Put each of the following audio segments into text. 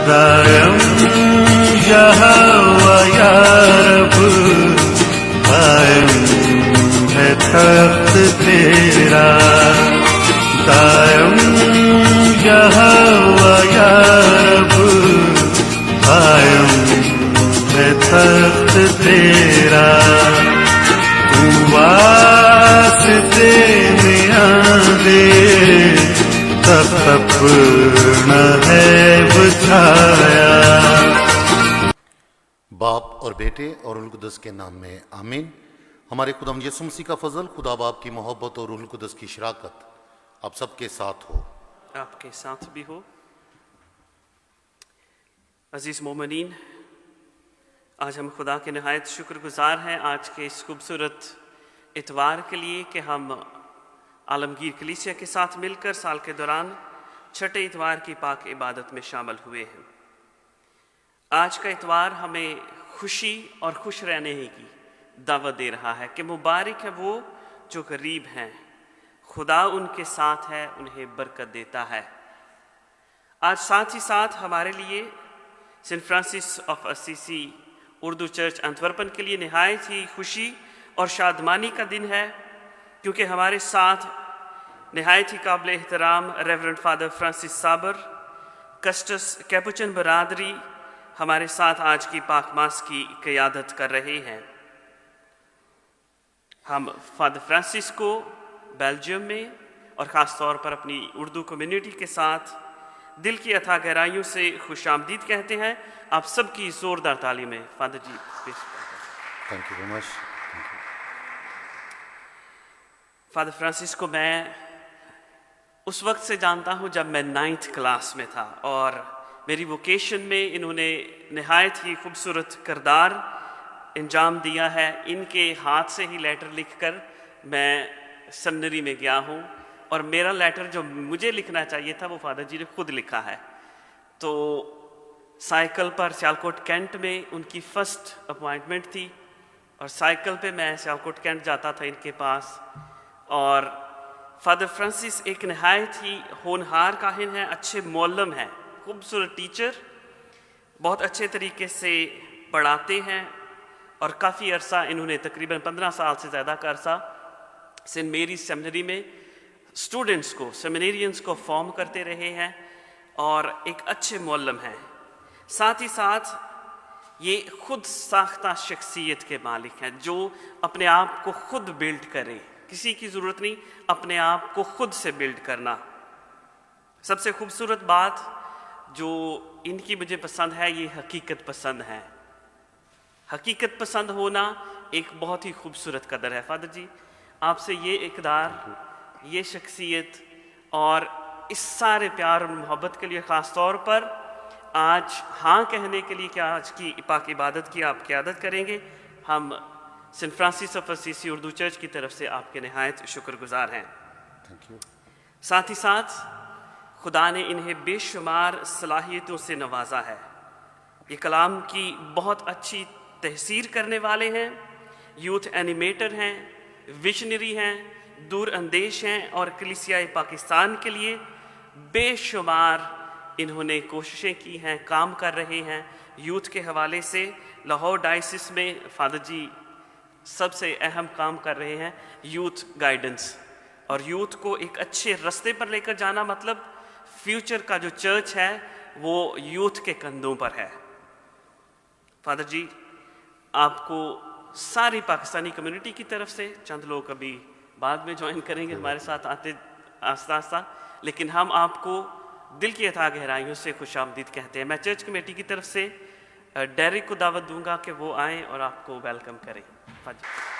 दायम यहोवा या रब, कायम है तख्त तेरा। दायम यहोवा या रब, कायम है तख्त तेरा। तू वास्ते में आंदे तब अपना है बुझाया। बाप और बेटे और रूहुल कुद्दस के नाम में आमीन। हमारे खुदावंद यीशु मसीह का फजल, खुदा बाप की मोहब्बत और रूहुल कुद्दस की शराकत आप सबके साथ हो। आपके साथ भी हो। अजीज़ मोमिनीन, आज हम खुदा के नहायत शुक्रगुजार हैं आज के इस खूबसूरत इतवार के लिए कि हम आलमगीर कलीसिया के साथ मिलकर साल के दौरान छठे इतवार की पाक इबादत में शामिल हुए हैं। आज का इतवार हमें खुशी और खुश रहने की दावत दे रहा है कि मुबारक है वो जो गरीब हैं, खुदा उनके साथ है, उन्हें बरकत देता है। आज साथ ही साथ हमारे लिए Saint Francis of Assisi Urdu church Antwerpen के लिए नहायत ही खुशी और शादमानी का दिन है, क्योंकि हमारे साथ नहायत ही काबिल एहतराम रेवरेंड फादर फ्रांसिस साबर कस्टस कैपुचिन बरादरी हमारे साथ आज की पाक मास की क़यादत कर रहे हैं। हम फादर फ्रांसिस को बेल्जियम में और ख़ास तौर पर अपनी उर्दू कम्युनिटी के साथ दिल की अथाह गहराइयों से खुशामदीद कहते हैं। आप सबकी ज़ोरदार तालीमें Father ji. Thank you very much. Father Francis को मैं उस वक्त से जानता हूँ जब मैं 9th क्लास में था, और मेरी वोकेशन में इन्होंने नहायत ही खूबसूरत किरदार अंजाम दिया है। इनके हाथ से ही लेटर लिखकर मैं सेमिनरी में गया हूँ, और मेरा लेटर जो मुझे लिखना चाहिए था वो फादर जी ने खुद लिखा है। तो साइकिल पर सियालकोट कैंट में उनकी फ़र्स्ट अपॉइंटमेंट थी, और साइकिल पे मैं सियालकोट कैंट जाता था इनके पास। और फादर फ्रांसिस एक नहायत ही होनहार काहिन है, अच्छे मौलम हैं, खूबसूरत टीचर, बहुत अच्छे तरीके से पढ़ाते हैं। और काफ़ी अरसा इन्होंने तकरीबन 15 साल से ज़्यादा का अरसा सेंट मेरी सेमिनरी में स्टूडेंट्स को, सेमिनेरियंस को फॉर्म करते रहे हैं, और एक अच्छे मौलम हैं। साथ ही साथ ये खुद साख्ता शख्सियत के मालिक हैं, जो अपने आप को खुद बिल्ड करें, किसी की ज़रूरत नहीं, अपने आप को खुद से बिल्ड करना। सबसे खूबसूरत बात जो इनकी मुझे पसंद है, ये हकीकत पसंद है। हकीकत पसंद होना एक बहुत ही खूबसूरत कदर है। फादर जी, आपसे ये इक़दार, ये शख्सियत और इस सारे प्यार और मोहब्बत के लिए ख़ास तौर पर आज हाँ कहने के लिए कि आज की पाक इबादत की आप क़यादत करेंगे, हम Saint Francis of Assisi Urdu church की तरफ से आपके नहायत शुक्रगुजार हैं। Thank you. साथ ही साथ खुदा ने इन्हें बेशुमार सलाहियतों से नवाजा है। ये कलाम की बहुत अच्छी तहसीर करने वाले हैं, यूथ एनिमेटर हैं, विजनरी हैं, दूर अंदेश हैं, और कलीसिया पाकिस्तान के लिए बेशुमार इन्होंने कोशिशें की हैं, काम कर रहे हैं। यूथ के हवाले से लाहौर डायसिस में फादर जी सबसे अहम काम कर रहे हैं, यूथ गाइडेंस, और यूथ को एक अच्छे रास्ते पर लेकर जाना, मतलब फ्यूचर का जो चर्च है वो यूथ के कंधों पर है। फादर जी, आपको सारी पाकिस्तानी कम्युनिटी की तरफ से, चंद लोग अभी बाद में ज्वाइन करेंगे हमारे साथ आते आस्ता आस्ता, लेकिन हम आपको दिल की अथाह गहराइयों से खुशामदीद कहते हैं। मैं चर्च कमेटी की तरफ से डेरिक को दावत दूंगा कि वो आएँ और आपको वेलकम करें। फादर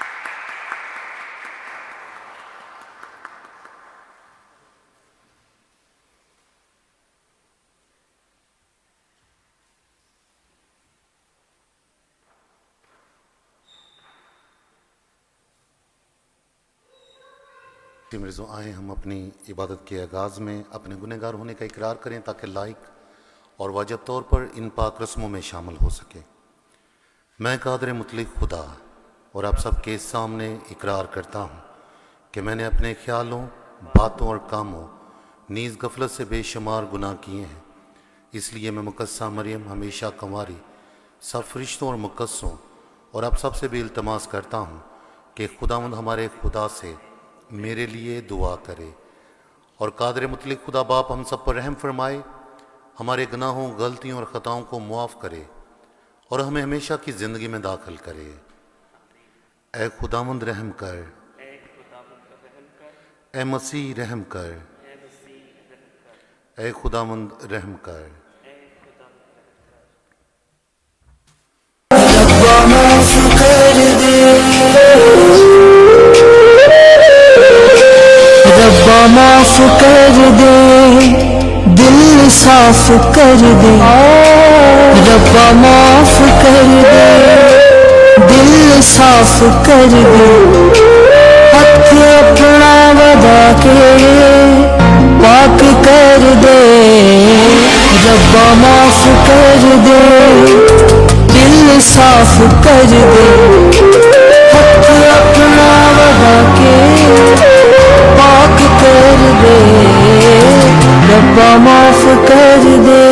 मरीजों, आए हम अपनी इबादत के आगाज़ में अपने गुनहगार होने का इकरार करें, ताकि लायक और वाजिब तौर पर इन पाक रस्मों में शामिल हो सके। मैं कादिर मुतलक खुदा और आप सबके सामने इकरार करता हूँ कि मैंने अपने ख्यालों, बातों और कामों नीज़ गफलत से बेशुमार गुनाह किए हैं, इसलिए मैं मुकद्दसा मरियम हमेशा कंवारी सब फरिश्तों और मुकद्दसों और आप सबसे भी इल्तमास करता हूँ कि खुदावंद हमारे खुदा से मेरे लिए दुआ करे और कादर मुतलिक खुदा बाप हम सब पर रहम फरमाए, हमारे गुनाहों, गलतियों और ख़ताओं को मुआफ़ करे और हमें हमेशा की ज़िंदगी में दाखिल करे। ए खुदावंद रहम कर, ए मसीह रहम कर, ए खुदावंद रहम कर। रब्बा माफ कर दे, दिल साफ कर दे। रब्बा माफ कर दे, दिल साफ कर दे। हथ अपना वधा के पाक कर दे। रब्बा माफ कर दे, दिल साफ कर दे। हथ अपना वधा के पाक कर दे। रब्बा माफ कर दे।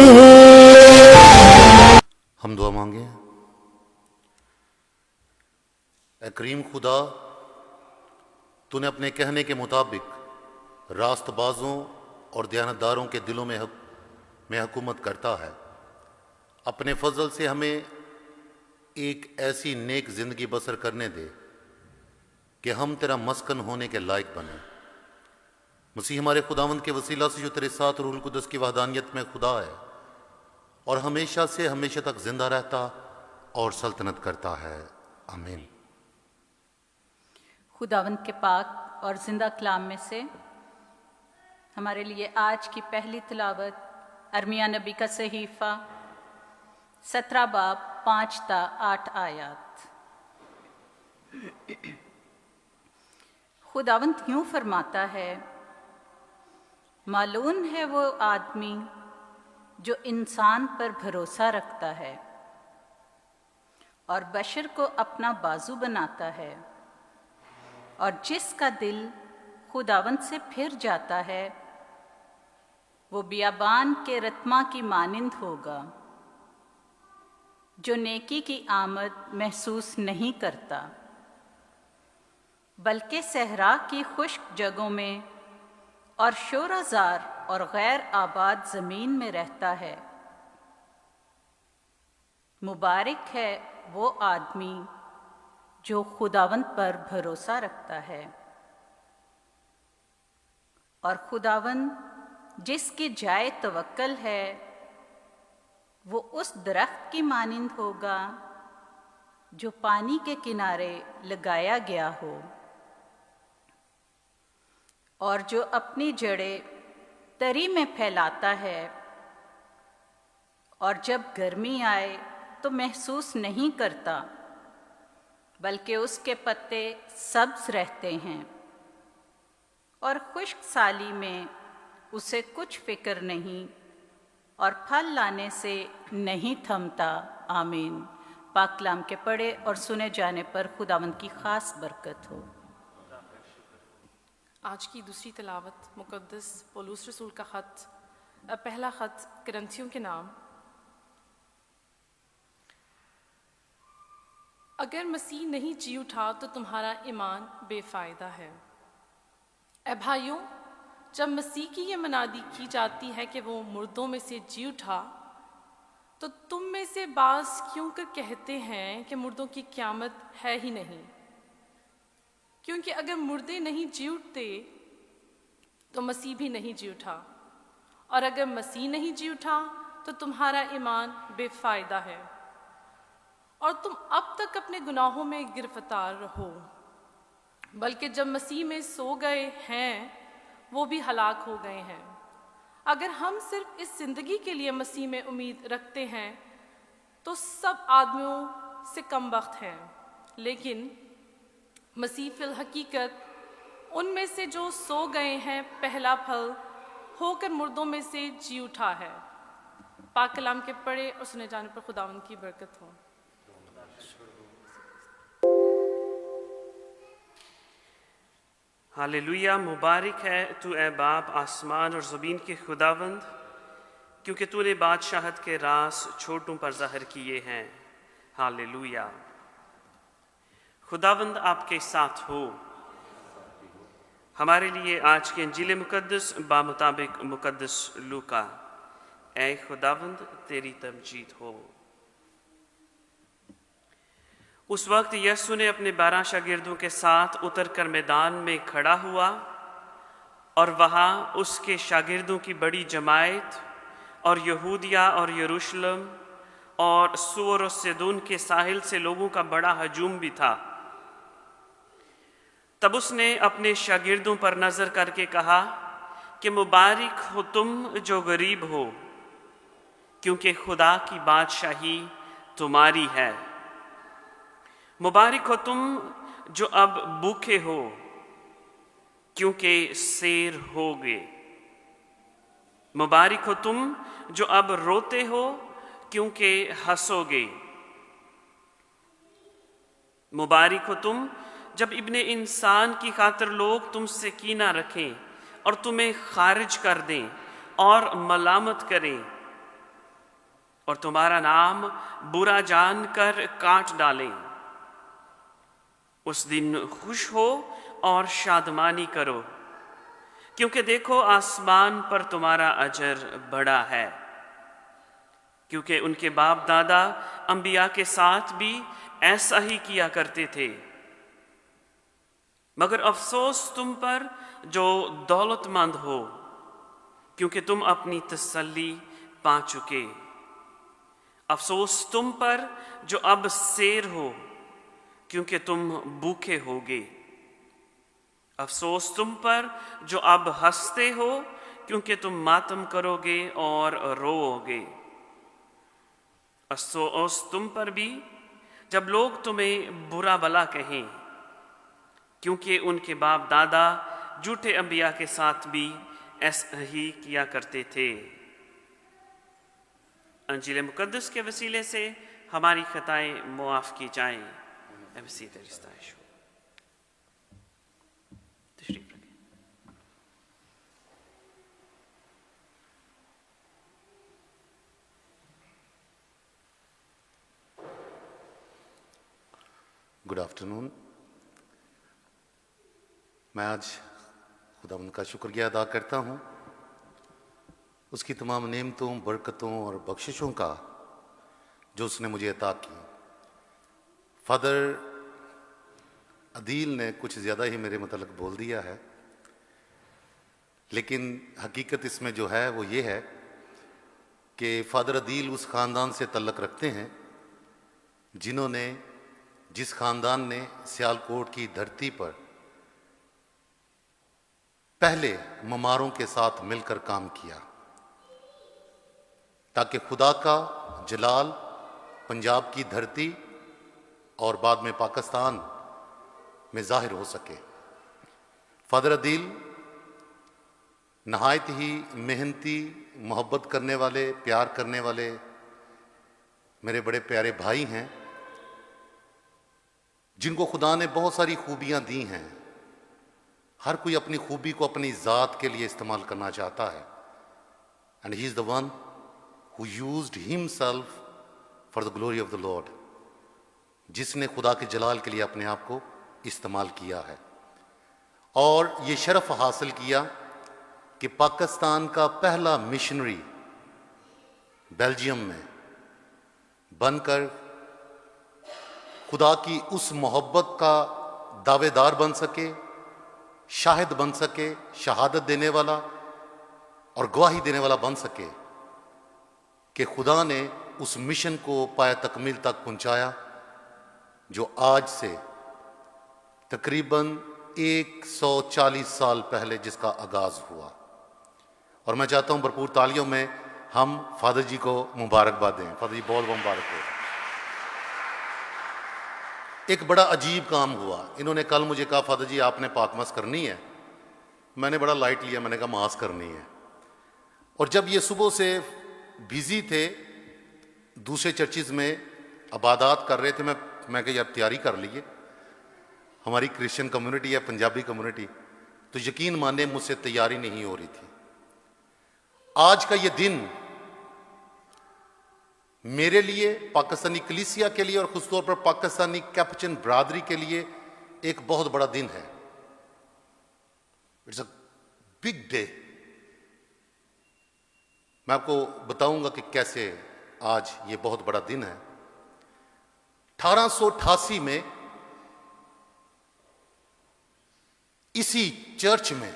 हम दुआ मांगे। ए करीम खुदा, तूने अपने कहने के मुताबिक रास्तबाजों और दयानतदारों के दिलों में हुकूमत करता है। अपने फजल से हमें एक ऐसी नेक जिंदगी बसर करने दे कि हम तेरा मस्कन होने के लायक बने। मसीह हमारे खुदावंद के वसीला से जो तेरे साथ रूहुल कुद्दस की वहदानियत में खुदा है और हमेशा से हमेशा तक जिंदा रहता और सल्तनत करता है। आमीन। खुदावंद के पाक और जिंदा कलाम में से हमारे लिए आज की पहली तिलावत अरमिया नबी का सहीफ़ा 17 बाब 5 ता 8 आयत। खुदावंद यूं फरमाता है, मालूम है वो आदमी जो इंसान पर भरोसा रखता है और बशर को अपना बाजू बनाता है, और जिसका दिल खुदावंद से फिर जाता है वो बियाबान के रत्मा की मानिंद होगा, जो नेकी की आमद महसूस नहीं करता बल्कि सहरा की खुश्क जगहों में और शोराजार और गैर आबाद ज़मीन में रहता है। मुबारक है वो आदमी जो खुदावंद पर भरोसा रखता है, और खुदावंद जिसकी जाए तवक्कल है वो उस दरख्त की मानिंद होगा जो पानी के किनारे लगाया गया हो और जो अपनी जड़ें तरी में फैलाता है, और जब गर्मी आए तो महसूस नहीं करता बल्कि उसके पत्ते सब्ज रहते हैं, और खुश्क साली में उसे कुछ फिक्र नहीं और फल लाने से नहीं थमता। आमीन। पाक कलाम के पढ़े और सुने जाने पर खुदावंद की खास बरकत हो। आज की दूसरी तिलावत मुक़द्दस पौलुस रसूल का ख़त, पहला ख़त कुरिन्थियों के नाम। अगर मसीह नहीं जी उठा तो तुम्हारा ईमान बेफ़ायदा है। ए भाइयों, जब मसीह की ये मनादी की जाती है कि वो मुर्दों में से जी उठा, तो तुम में से बाज़ क्यों कर कहते हैं कि मुर्दों की क़यामत है ही नहीं। क्योंकि अगर मुर्दे नहीं जी उठते तो मसीह भी नहीं जी उठा, और अगर मसीह नहीं जी उठा तो तुम्हारा ईमान बेफ़ायदा है और तुम अब तक अपने गुनाहों में गिरफ्तार रहो। बल्कि जब मसीह में सो गए हैं वो भी हलाक हो गए हैं। अगर हम सिर्फ इस ज़िंदगी के लिए मसीह में उम्मीद रखते हैं तो सब आदमियों से कम वक्त हैं, लेकिन मसीह फिल हकीकत उनमें से जो सो गए हैं पहला फल होकर मुर्दों में से जी उठा है। पाक कलाम के पढ़े और सुने जाने पर खुदावंद की बरकत हो। हालेलुया। मुबारक है तू ए बाप आसमान और ज़मीन के खुदावंद, क्योंकि तूने बादशाहत के राज छोटों पर ज़ाहिर किए हैं। हालेलुया। खुदावंद आपके साथ हो। हमारे लिए आज के इंजील मुकद्दस बामुताबिक मुकद्दस लूका। ऐ खुदावंद तेरी तमजीद हो। उस वक्त यीशु ने अपने 12 शागिर्दों के साथ उतरकर मैदान में खड़ा हुआ और वहाँ उसके शागिर्दों की बड़ी जमायत और यहूदिया और यरूशलेम और सूर और सिदोन के साहिल से लोगों का बड़ा हजूम भी था। तब उसने अपने शागिर्दों पर नज़र करके कहा कि मुबारक हो तुम जो गरीब हो, क्योंकि खुदा की बादशाही तुम्हारी है। मुबारक हो तुम जो अब भूखे हो, क्योंकि सैर होगे। मुबारक हो तुम जो अब रोते हो, क्योंकि हंसोगे। मुबारक हो तुम जब इब्ने इंसान की खातिर लोग तुमसे कीना रखें और तुम्हें खारिज कर दें और मलामत करें और तुम्हारा नाम बुरा जानकर काट डालें। उस दिन खुश हो और शादमानी करो, क्योंकि देखो आसमान पर तुम्हारा अजर बड़ा है, क्योंकि उनके बाप दादा अंबिया के साथ भी ऐसा ही किया करते थे। मगर अफसोस तुम पर जो दौलतमंद हो, क्योंकि तुम अपनी तसल्ली पा चुके। अफसोस तुम पर जो अब सैर हो, क्योंकि तुम भूखे होगे। अफसोस तुम पर जो अब हंसते हो, क्योंकि तुम मातम करोगे और रोओगे। अफसोस तुम पर भी जब लोग तुम्हें बुरा भला कहें, क्योंकि उनके बाप दादा झूठे अंबिया के साथ भी ऐसा ही किया करते थे। अंजील मुकद्दस के वसीले से हमारी खताएं मुआफ़ की जाएं। तशरीफ रखें। Good afternoon. मैं आज खुदावंद का शुक्रिया अदा करता हूँ उसकी तमाम नेमतों, बरकतों और बख्शिशों का जो उसने मुझे अता की। फादर अदील ने कुछ ज़्यादा ही मेरे मतलब बोल दिया है, लेकिन हकीकत इसमें जो है वो ये है कि फादर अदील उस ख़ानदान से तल्लक़ रखते हैं जिस ख़ानदान ने सियालकोट की धरती पर पहले ममारों के साथ मिलकर काम किया, ताकि खुदा का जलाल पंजाब की धरती और बाद में पाकिस्तान में ज़ाहिर हो सके। फादर अदील नहायत ही मेहनती, मोहब्बत करने वाले, प्यार करने वाले मेरे बड़े प्यारे भाई हैं, जिनको खुदा ने बहुत सारी खूबियाँ दी हैं। हर कोई अपनी खूबी को अपनी ज़ात के लिए इस्तेमाल करना चाहता है, and he is the one who used himself for the glory of the Lord, जिसने खुदा के जलाल के लिए अपने आप को इस्तेमाल किया है और ये शरफ हासिल किया कि पाकिस्तान का पहला मिशनरी बेल्जियम में बनकर खुदा की उस मोहब्बत का दावेदार बन सके, शाहिद बन सके, शहादत देने वाला और गवाही देने वाला बन सके कि खुदा ने उस मिशन को पाया तकमील तक पहुंचाया, जो आज से तकरीबन 140 साल पहले जिसका आगाज़ हुआ। और मैं चाहता हूं भरपूर तालियों में हम फादर जी को मुबारकबाद दें। फादर जी बहुत मुबारक हो। एक बड़ा अजीब काम हुआ। इन्होंने कल मुझे कहा फादर जी आपने पाकमस करनी है। मैंने बड़ा लाइट लिया, मैंने कहा मास करनी है। और जब ये सुबह से बिज़ी थे, दूसरे चर्चिज़ में इबादत कर रहे थे, मैं कहा यार तैयारी कर लीजिए, हमारी क्रिश्चियन कम्युनिटी है, पंजाबी कम्युनिटी, तो यकीन माने मुझसे तैयारी नहीं हो रही थी। आज का ये दिन मेरे लिए, पाकिस्तानी कलीसिया के लिए और ख़ुस तौर पर पाकिस्तानी कैपुचिन बरादरी के लिए एक बहुत बड़ा दिन है। It's a big day. मैं आपको बताऊंगा कि कैसे आज ये बहुत बड़ा दिन है। 1888 में इसी चर्च में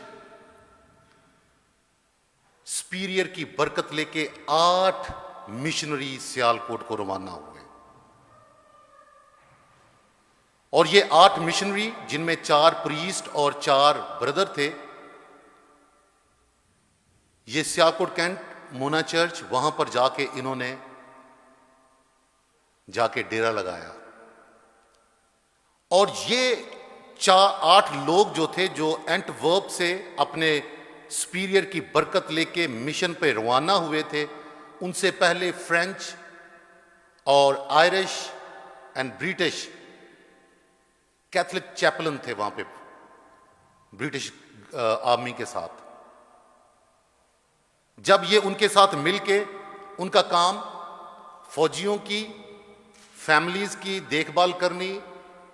स्पीरियर की बरकत लेके 8 मिशनरी सियालकोट को रवाना हुए और ये 8 मिशनरी, जिनमें 4 प्रीस्ट और 4 ब्रदर थे, ये सियालकोट कैंट मोना चर्च, वहां पर जाके इन्होंने जाके डेरा लगाया। और ये 8 लोग जो थे, जो एंटवर्प से अपने स्पीरियर की बरकत लेके मिशन पे रवाना हुए थे, उनसे पहले फ्रेंच और Irish and British Catholic Chaplin थे वहां पे ब्रिटिश आर्मी के साथ। जब ये उनके साथ मिलके उनका काम फौजियों की फैमिलीज की देखभाल करनी,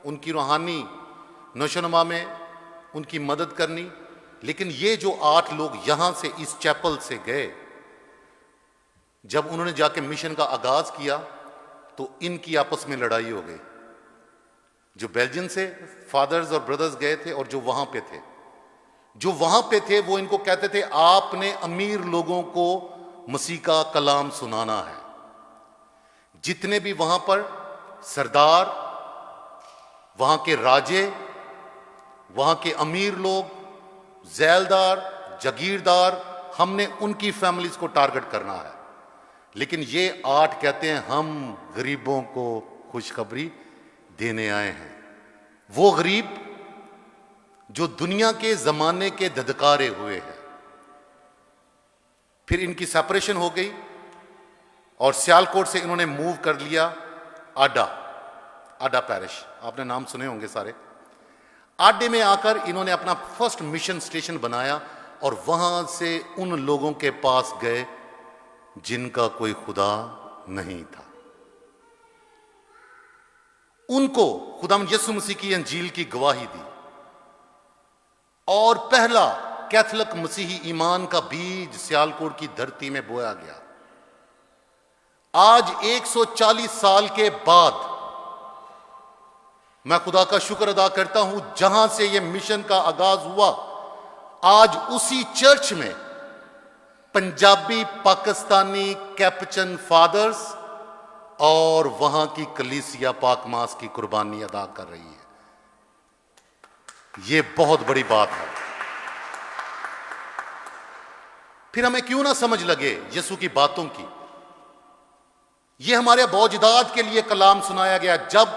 उनकी रूहानी नशोनुमा में उनकी मदद करनी। लेकिन ये जो 8 लोग यहां से इस चैपल से गए, जब उन्होंने जाके मिशन का आगाज किया तो इनकी आपस में लड़ाई हो गई। जो बेल्जियम से फादर्स और ब्रदर्स गए थे और जो वहां पे थे, वो इनको कहते थे आपने अमीर लोगों को मसीह का कलाम सुनाना है। जितने भी वहां पर सरदार, वहां के राजे, वहां के अमीर लोग, जैलदार, जागीरदार, हमने उनकी फैमिलीज को टारगेट करना है। लेकिन ये 8 कहते हैं हम गरीबों को खुशखबरी देने आए हैं। वो गरीब जो दुनिया के जमाने के धधकारे हुए हैं। फिर इनकी सेपरेशन हो गई और सियालकोट से इन्होंने मूव कर लिया आडा पैरिश। आपने नाम सुने होंगे सारे। आडे में आकर इन्होंने अपना फर्स्ट मिशन स्टेशन बनाया और वहां से उन लोगों के पास गए जिनका कोई खुदा नहीं था। उनको खुदावंद यीशु मसीह की अंजील की गवाही दी और पहला कैथोलिक मसीही ईमान का बीज सियालकोट की धरती में बोया गया। आज 140 साल के बाद मैं खुदा का शुक्र अदा करता हूं, जहां से यह मिशन का आगाज हुआ, आज उसी चर्च में पंजाबी पाकिस्तानी कैपुचिन फादर्स और वहां की कलीसिया पाक मास की कुर्बानी अदा कर रही है। यह बहुत बड़ी बात है। फिर हमें क्यों ना समझ लगे यीशु की बातों की। यह हमारे बौजदाद के लिए कलाम सुनाया गया। जब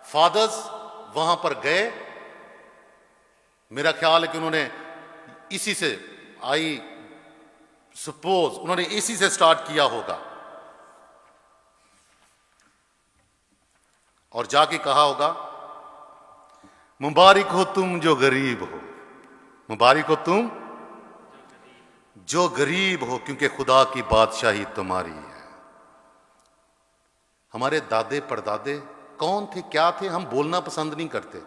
फादर्स वहां पर गए, मेरा ख्याल है कि उन्होंने इसी से सपोज उन्होंने इसी से स्टार्ट किया होगा और जाके कहा होगा, मुबारक हो तुम जो गरीब हो, मुबारक हो तुम जो गरीब हो, क्योंकि खुदा की बादशाही तुम्हारी है। हमारे दादे परदादे कौन थे, क्या थे, हम बोलना पसंद नहीं करते।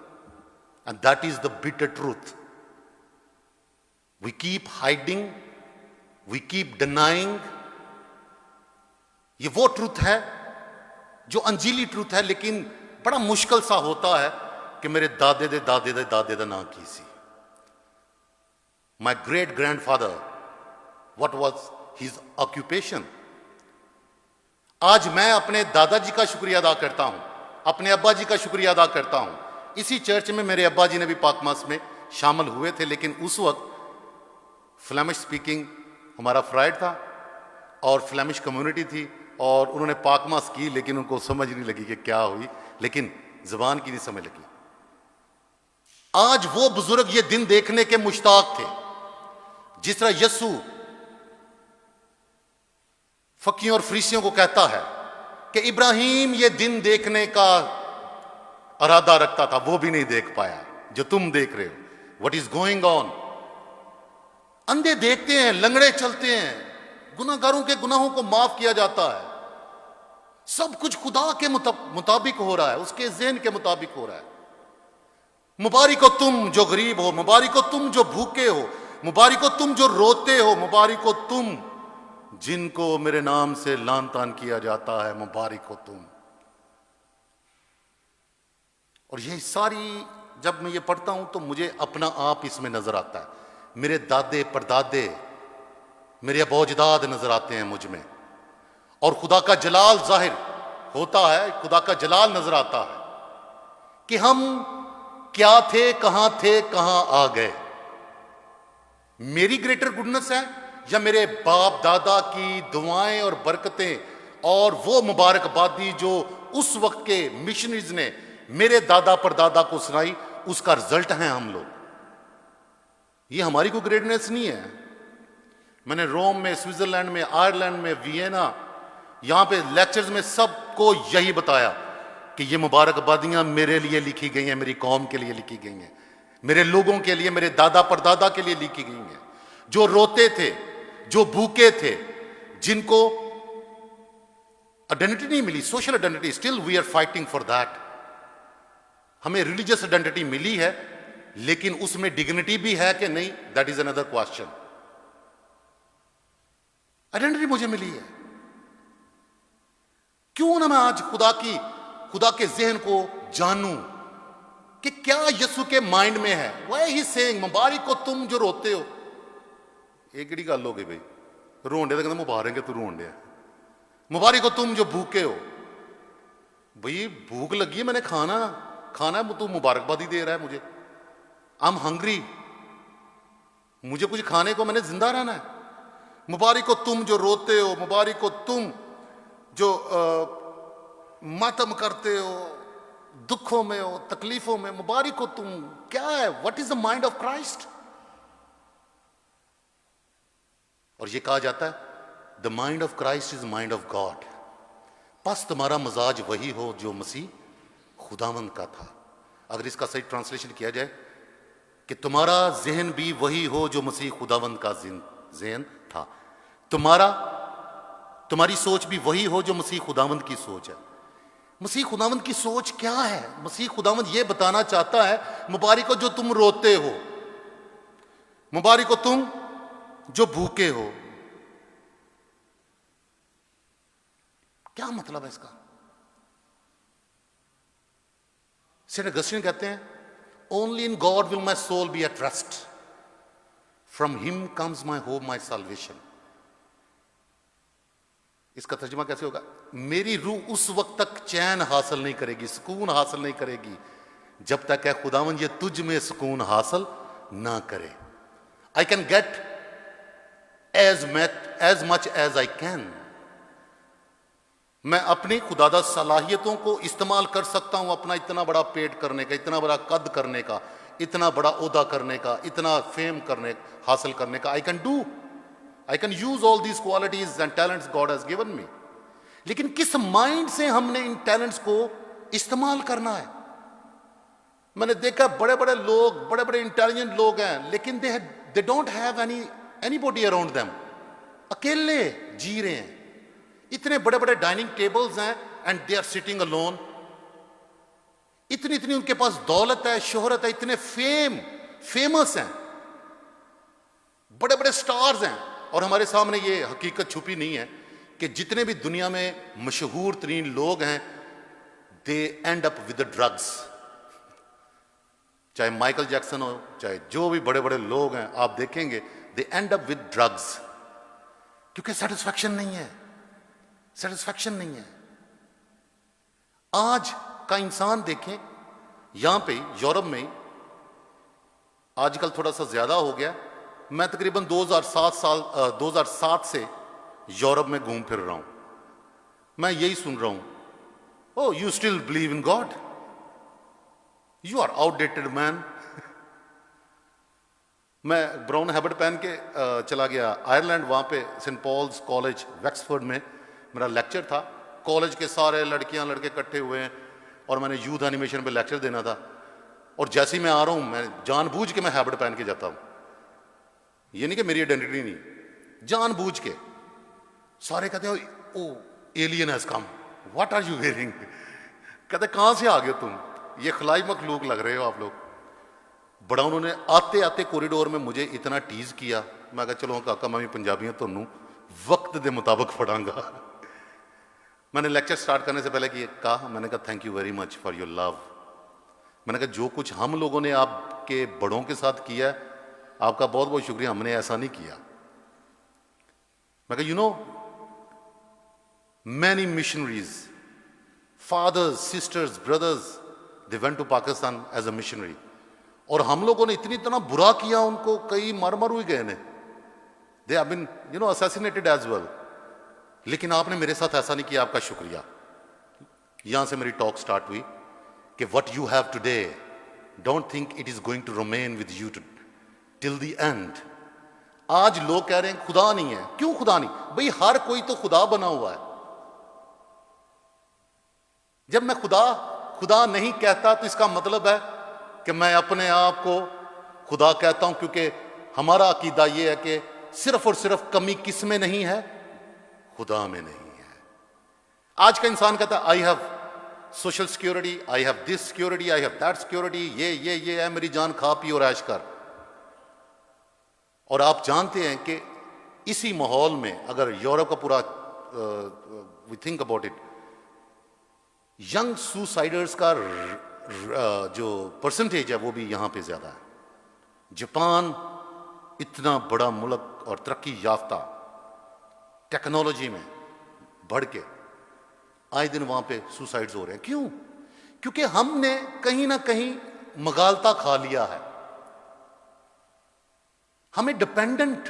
And that is the bitter truth. We keep hiding, we keep denying. ये वो ट्रूथ है जो अंजीली ट्रूथ है, लेकिन बड़ा मुश्किल सा होता है कि मेरे दादे दे दादे दे दादे दा नाम की सी। My great grandfather, what was his occupation. आज मैं अपने दादाजी का शुक्रिया अदा करता हूं, अपने अब्बा जी का शुक्रिया अदा करता हूं। इसी चर्च में मेरे अब्बा जी ने भी पाकमास में शामिल हुए थे, लेकिन उस वक्त फ्लेमिश स्पीकिंग हमारा फ्राइड था और फ्लेमिश कम्युनिटी थी और उन्होंने पाकमास की, लेकिन उनको समझ नहीं लगी कि क्या हुई, लेकिन जबान की नहीं समझ लगी। आज वो बुजुर्ग ये दिन देखने के मुश्ताक थे, जिस तरह यीशु फकीरों और फरीसियों को कहता है कि इब्राहिम ये दिन देखने का इरादा रखता था, वो भी नहीं देख पाया जो तुम देख रहे हो। What is going on. अंधे देखते हैं, लंगड़े चलते हैं, गुनाहगारों के गुनाहों को माफ किया जाता है, सब कुछ खुदा के मुताबिक हो रहा है, उसके ज़हन के मुताबिक हो रहा है। मुबारक हो तुम जो गरीब हो, मुबारक हो तुम जो भूखे हो, मुबारक हो तुम जो रोते हो, मुबारक हो तुम जिनको मेरे नाम से लान तान किया जाता है, मुबारक हो तुम। और ये सारी जब मैं ये पढ़ता हूं तो मुझे अपना आप इसमें नजर आता है। मेरे दादे परदादे, मेरे अबोजदाद नजर आते हैं मुझ में, और खुदा का जलाल जाहिर होता है, खुदा का जलाल नजर आता है कि हम क्या थे, कहां आ गए। मेरी ग्रेटर गुडनेस है या मेरे बाप दादा की दुआएं और बरकतें और वो मुबारकबादी जो उस वक्त के मिशनरीज ने मेरे दादा परदादा को सुनाई, उसका रिजल्ट है हम लोग। ये हमारी कोई ग्रेटनेस नहीं है। मैंने रोम में, स्विट्जरलैंड में, आयरलैंड में, वियना, यहां पे लेक्चर्स में सबको यही बताया कि ये मुबारकबादियां मेरे लिए लिखी गई हैं, मेरी कौम के लिए लिखी गई हैं, मेरे लोगों के लिए, मेरे दादा परदादा के लिए लिखी गई हैं, जो रोते थे, जो भूखे थे, जिनको आइडेंटिटी नहीं मिली, social identity. Still we are fighting for that. हमें रिलीजियस आइडेंटिटी मिली है, लेकिन उसमें डिग्निटी भी है कि नहीं, that is another question. Identity मुझे मिली है, क्यों ना मैं आज खुदा के जहन को जानूं कि क्या यीशु के माइंड में है। वाई ही सेइंग मुबारक हो तुम जो रोते हो। एक किहड़ी गल हो गई भाई, रोंडे तो कहते मुबारक है तू रोंडे, मुबारक हो तुम जो भूखे हो। भाई भूख लगी है, मैंने खाना है, तू मुबारकबादी दे रहा है मुझे। आई एम हंग्री, मुझे कुछ खाने को, मैंने जिंदा रहना है। मुबारक हो तुम जो रोते हो, मुबारक हो तुम जो मातम करते हो, दुखों में हो, तकलीफों में, मुबारक हो तुम। क्या है, what is the mind of Christ? और ये कहा जाता है the mind of Christ is mind of God. बस तुम्हारा मजाज वही हो जो मसीह खुदावंद का था। अगर इसका सही ट्रांसलेशन किया जाए कि तुम्हारा जहन भी वही हो जो मसीह खुदावंद का जहन था। तुम्हारी सोच भी वही हो जो मसीह खुदावंद की सोच है। मसीह खुदावंद की सोच क्या है? मसीह खुदावंद ये बताना चाहता है, मुबारक हो जो तुम रोते हो, मुबारक हो तुम जो भूखे हो। क्या मतलब है इसका? सेंट अगस्टिन कहते हैं, only in God will my soul be at rest, from him comes my hope my salvation. इसका तर्जुमा कैसे होगा? मेरी रूह उस वक्त तक चैन हासिल नहीं करेगी, सुकून हासिल नहीं करेगी, जब तक है खुदावन ये तुझ में सुकून हासिल ना करे। I can get as much as I can. मैं अपनी खुदादा सलाहियतों को इस्तेमाल कर सकता हूं अपना इतना बड़ा पेट करने का, इतना बड़ा कद करने का, इतना बड़ा ओहदा करने का, इतना फेम हासिल करने का। I can use all these qualities and talents God has given me. लेकिन किस माइंड से हमने इन टैलेंट्स को इस्तेमाल करना है? मैंने देखा बड़े बड़े लोग, बड़े बड़े इंटेलिजेंट लोग हैं, लेकिन they don't have anybody around them. अकेले जी रहे हैं। इतने बड़े बड़े डाइनिंग टेबल्स हैं and they are sitting alone. इतनी उनके पास दौलत है, शोहरत है, इतने फेमस हैं, बड़े बड़े स्टार्स हैं। और हमारे सामने ये हकीकत छुपी नहीं है कि जितने भी दुनिया में मशहूर तरीन लोग हैं, दे एंड अप विद ड्रग्स। चाहे माइकल जैक्सन हो, चाहे जो भी बड़े बड़े लोग हैं, आप देखेंगे दे एंड अप विद ड्रग्स, क्योंकि सेटिस्फैक्शन नहीं है। आज का इंसान देखें, यहां पे यूरोप में आजकल थोड़ा सा ज्यादा हो गया। मैं तकरीबन 2007 से यूरोप में घूम फिर रहा हूं। मैं यही सुन रहा हूं, oh you still believe in God, you are outdated man. मैं ब्राउन हैबिट पहन के चला गया आयरलैंड, वहां पे सेंट पॉल्स कॉलेज वैक्सफोर्ड में मेरा लेक्चर था। कॉलेज के सारे लड़कियां लड़के इकट्ठे हुए हैं और मैंने यूथ एनिमेशन पे लेक्चर देना था। और जैसे ही मैं आ रहा हूं, मैं जानबूझ के मैं हैबिट पहन के जाता हूं। ये नहीं कि मेरी आइडेंटिटी नहीं, जानबूझ के। सारे कहते हैं oh alien has come, what are you wearing? कहते कहां से आ गए तुम, ये खलाई मखलूक लग रहे हो आप लोग। बड़ा उन्होंने आते आते कॉरिडोर में मुझे इतना टीज किया। मैं कहा चलो काका मैं भी पंजाबी तुहानू वक्त के मुताबिक पढ़ांगा। मैंने लेक्चर स्टार्ट करने से पहले कहा, मैंने कहा thank you very much for your love. मैंने कहा जो कुछ हम लोगों ने आपके बड़ों के साथ किया है, आपका बहुत बहुत शुक्रिया, हमने ऐसा नहीं किया। मैं कहा you know many missionaries, fathers, sisters, brothers, they went to Pakistan as a missionary, और हम लोगों ने इतना बुरा किया उनको, कई मर हुए गए ने, they have been you know assassinated as well, लेकिन आपने मेरे साथ ऐसा नहीं किया, आपका शुक्रिया। यहां से मेरी टॉक स्टार्ट हुई कि what you have today don't think it is going to remain with you till the end. आज लोग कह रहे हैं खुदा नहीं है। क्यों खुदा नहीं? भाई हर कोई तो खुदा बना हुआ है। जब मैं खुदा नहीं कहता तो इसका मतलब है कि मैं अपने आप को खुदा कहता हूं, क्योंकि हमारा अकीदा यह है कि सिर्फ और सिर्फ कमी किस में नहीं है? खुदा में नहीं है। आज का इंसान कहता है I have social security, I have this security, I have that security, ये है मेरी जान, खा पी और ऐश कर। और आप जानते हैं कि इसी माहौल में अगर यूरोप का पूरा we think about it, young suicides का जो परसेंटेज है वो भी यहां पे ज्यादा है। जापान इतना बड़ा मुल्क और तरक्की याफ्ता टेक्नोलॉजी में बढ़ के आए दिन वहां पे सुसाइड्स हो रहे हैं। क्यों? क्योंकि हमने कहीं ना कहीं मगालता खा लिया है। हमें डिपेंडेंट,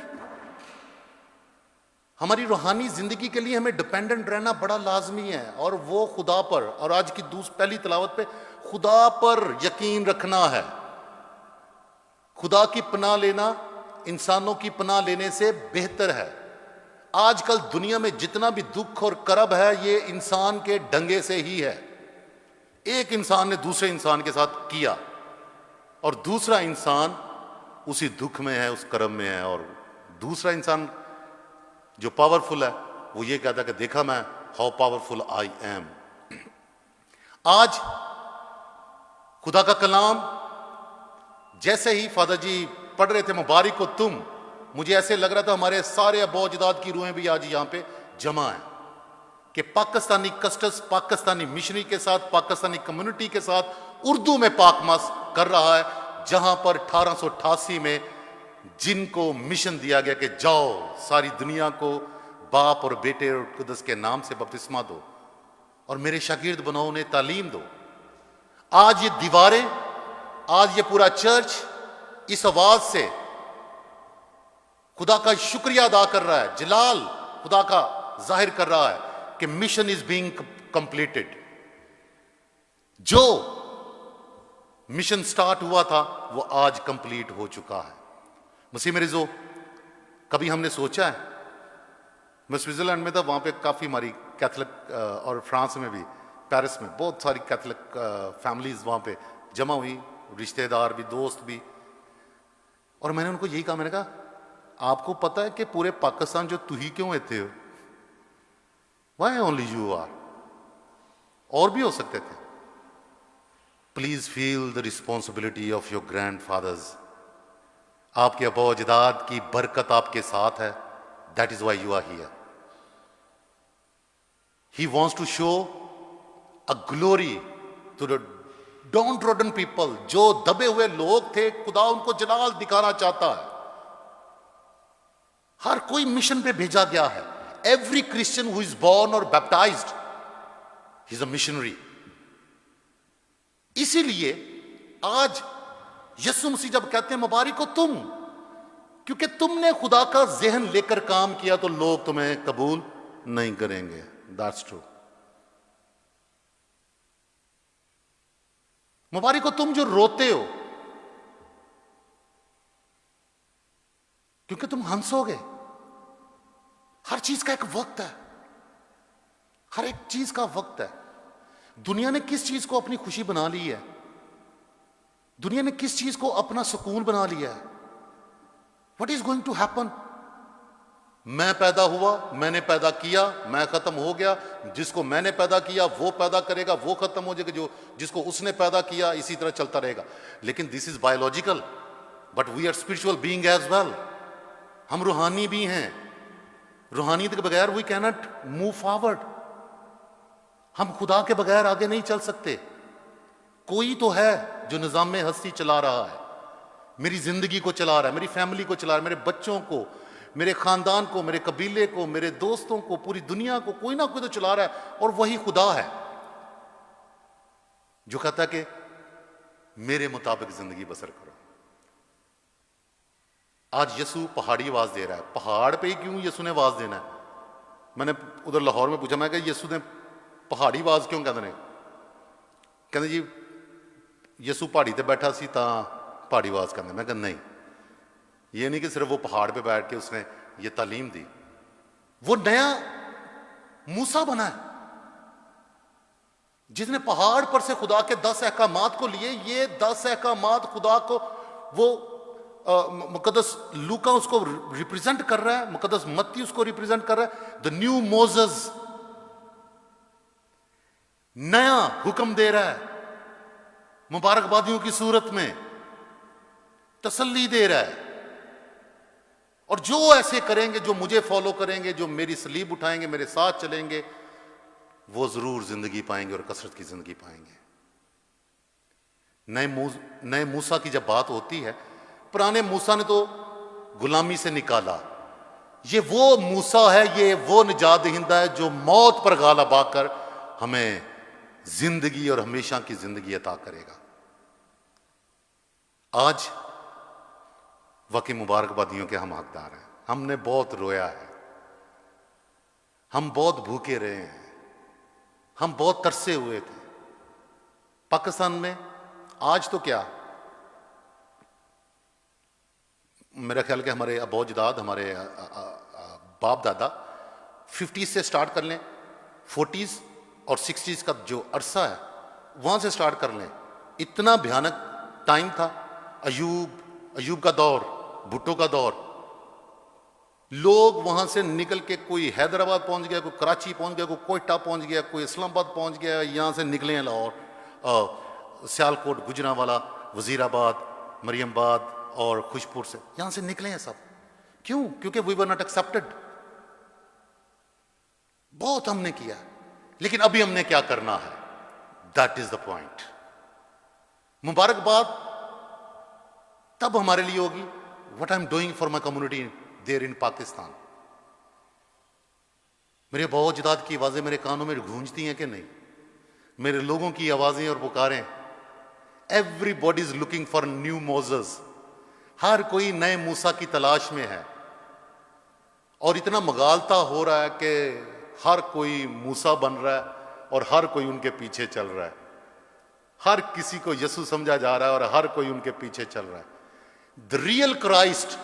हमारी रूहानी जिंदगी के लिए हमें डिपेंडेंट रहना बड़ा लाजमी है, और वो खुदा पर, और आज की पहली तिलावत पे खुदा पर यकीन रखना है। खुदा की पनाह लेना इंसानों की पनाह लेने से बेहतर है। आजकल दुनिया में जितना भी दुख और करब है, ये इंसान के डंगे से ही है। एक इंसान ने दूसरे इंसान के साथ किया, और दूसरा इंसान उसी दुख में है, उस करब में है, और दूसरा इंसान जो पावरफुल है वो ये कहता है कि देखा मैं हाउ पावरफुल आई एम। आज खुदा का कलाम जैसे ही फादर जी पढ़ रहे थे, मुबारक हो तुम, मुझे ऐसे लग रहा था हमारे सारे अबोजदाद की रूहें भी आज यहां पे जमा है कि पाकिस्तानी कस्टस पाकिस्तानी मिशनरी के साथ, पाकिस्तानी कम्युनिटी के साथ उर्दू में पाकमास कर रहा है, जहां पर 1888 में जिनको मिशन दिया गया कि जाओ सारी दुनिया को बाप और बेटे और कुदस के नाम से बपतिस्मा दो और मेरे शागिर्द बनाओ, उन्हें तालीम दो। आज ये दीवारें, आज ये पूरा चर्च इस आवाज से खुदा का शुक्रिया अदा कर रहा है, जलाल खुदा का जाहिर कर रहा है कि मिशन इज बीइंग कंप्लीटेड। जो मिशन स्टार्ट हुआ था वो आज कंप्लीट हो चुका है। मसीह में रिजो, कभी हमने सोचा है? मैं स्विट्जरलैंड में था, वहां पे काफी हमारी कैथलिक और फ्रांस में भी, पेरिस में बहुत सारी कैथलिक फैमिलीज वहां पे जमा हुई, रिश्तेदार भी, दोस्त भी। और मैंने उनको यही कहा, मैंने कहा आपको पता है कि पूरे पाकिस्तान जो तू ही क्यों रहते हो? Why only you are? और भी हो सकते थे। Please feel the responsibility of your grandfathers. आपके अबो अजदाद की बरकत आपके साथ है। That is why you are here. He wants to show a glory to the downtrodden people. जो दबे हुए लोग थे, खुदा उनको जलाल दिखाना चाहता है। हर कोई मिशन पे भेजा गया है। Every Christian who is born और baptised he is a missionary. इसीलिए आज यीशु मसीह जब कहते हैं मुबारक हो तुम, क्योंकि तुमने खुदा का जहन लेकर काम किया तो लोग तुम्हें कबूल नहीं करेंगे। That's true. मुबारक हो तुम जो रोते हो, क्योंकि तुम हंसोगे। हर चीज का एक वक्त है, हर एक चीज का वक्त है। दुनिया ने किस चीज को अपनी खुशी बना ली है? दुनिया ने किस चीज को अपना सुकून बना लिया है? What is going to happen? मैं पैदा हुआ, मैंने पैदा किया, मैं खत्म हो गया, जिसको मैंने पैदा किया वो पैदा करेगा, वो खत्म हो जाएगा, जो जिसको उसने पैदा किया, इसी तरह चलता रहेगा। लेकिन this is biological, but we are spiritual being as well. हम रूहानी भी हैं। रूहानियत के बगैर we can not move forward. हम खुदा के बगैर आगे नहीं चल सकते। कोई तो है जो निजाम में हस्ती चला रहा है, मेरी जिंदगी को चला रहा है, मेरी फैमिली को चला रहा है, मेरे बच्चों को, मेरे खानदान को, मेरे कबीले को, मेरे दोस्तों को, पूरी दुनिया को कोई ना कोई तो चला रहा है। और वही खुदा है जो कहता है कि मेरे मुताबिक जिंदगी बसर करो। आज यसु पहाड़ी आवाज दे रहा है। पहाड़ पे ही क्यों यसु ने आवाज देना है? मैंने उधर लाहौर में पूछा, मैं कि यसु ने पहाड़ी आवाज क्यों कहते हैं? कहते जी यसु पहाड़ी ते बैठा सी तां पहाड़ी आवाज कहते। मैं कहता नहीं, ये नहीं कि सिर्फ वो पहाड़ पे बैठ के उसने ये तालीम दी। वो नया मूसा बना है जिसने पहाड़ पर से खुदा के 10 अहकामात को लिए। ये 10 अहकामात खुदा को वो मुकद्दस लूका उसको रिप्रेजेंट कर रहा है, मुकद्दस मत्ती उसको रिप्रेजेंट कर रहा है। द न्यू मोजेस नया हुक्म दे रहा है, मुबारकबादियों की सूरत में तसल्ली दे रहा है। और जो ऐसे करेंगे, जो मुझे फॉलो करेंगे, जो मेरी सलीब उठाएंगे, मेरे साथ चलेंगे, वो जरूर जिंदगी पाएंगे और कसरत की जिंदगी पाएंगे। नए मूसा की जब बात होती है, पुराने मूसा ने तो गुलामी से निकाला। ये वो मूसा है, ये वो निजात दहिंदा है जो मौत पर गाला बाकर हमें जिंदगी और हमेशा की जिंदगी अता करेगा। आज वाकई मुबारकबादियों के हम हकदार हैं। हमने बहुत रोया है, हम बहुत भूखे रहे हैं, हम बहुत तरसे हुए थे। पाकिस्तान में आज तो क्या, मेरा ख्याल कि हमारे अबोजदाद, हमारे बाप दादा 50s से स्टार्ट कर लें, 40s और 60s का जो अरसा है वहां से स्टार्ट कर लें। इतना भयानक टाइम था। अयूब का दौर, भुट्टो का दौर। लोग वहां से निकल के कोई हैदराबाद पहुंच गया, कोई कराची पहुंच गया, कोई कोयटा पहुंच गया, कोई इस्लामाबाद पहुंच गया। यहां से निकले हैं लाहौर, सियालकोट, गुजरांवाला, वजीराबाद, मरियमबाद और खुशपुर से यहां से निकले हैं सब। क्यों? क्योंकि वी वर नॉट एक्सेप्टेड। बहुत हमने किया, लेकिन अभी हमने क्या करना है, दैट इज द पॉइंट। मुबारकबाद तब हमारे लिए होगी what I am doing for my community there in Pakistan. मेरे बहुजदाद की आवाजें मेरे कानों में गूंजती हैं कि नहीं? मेरे लोगों की आवाजें और पुकारें। Everybody is looking for new Moses. हर कोई नए मूसा की तलाश में है और इतना मगालता हो रहा है कि हर कोई मूसा बन रहा है और हर कोई उनके पीछे चल रहा है। हर किसी को यसु समझा जा रहा है और हर कोई उनके पीछे चल रहा है। द रियल क्राइस्ट,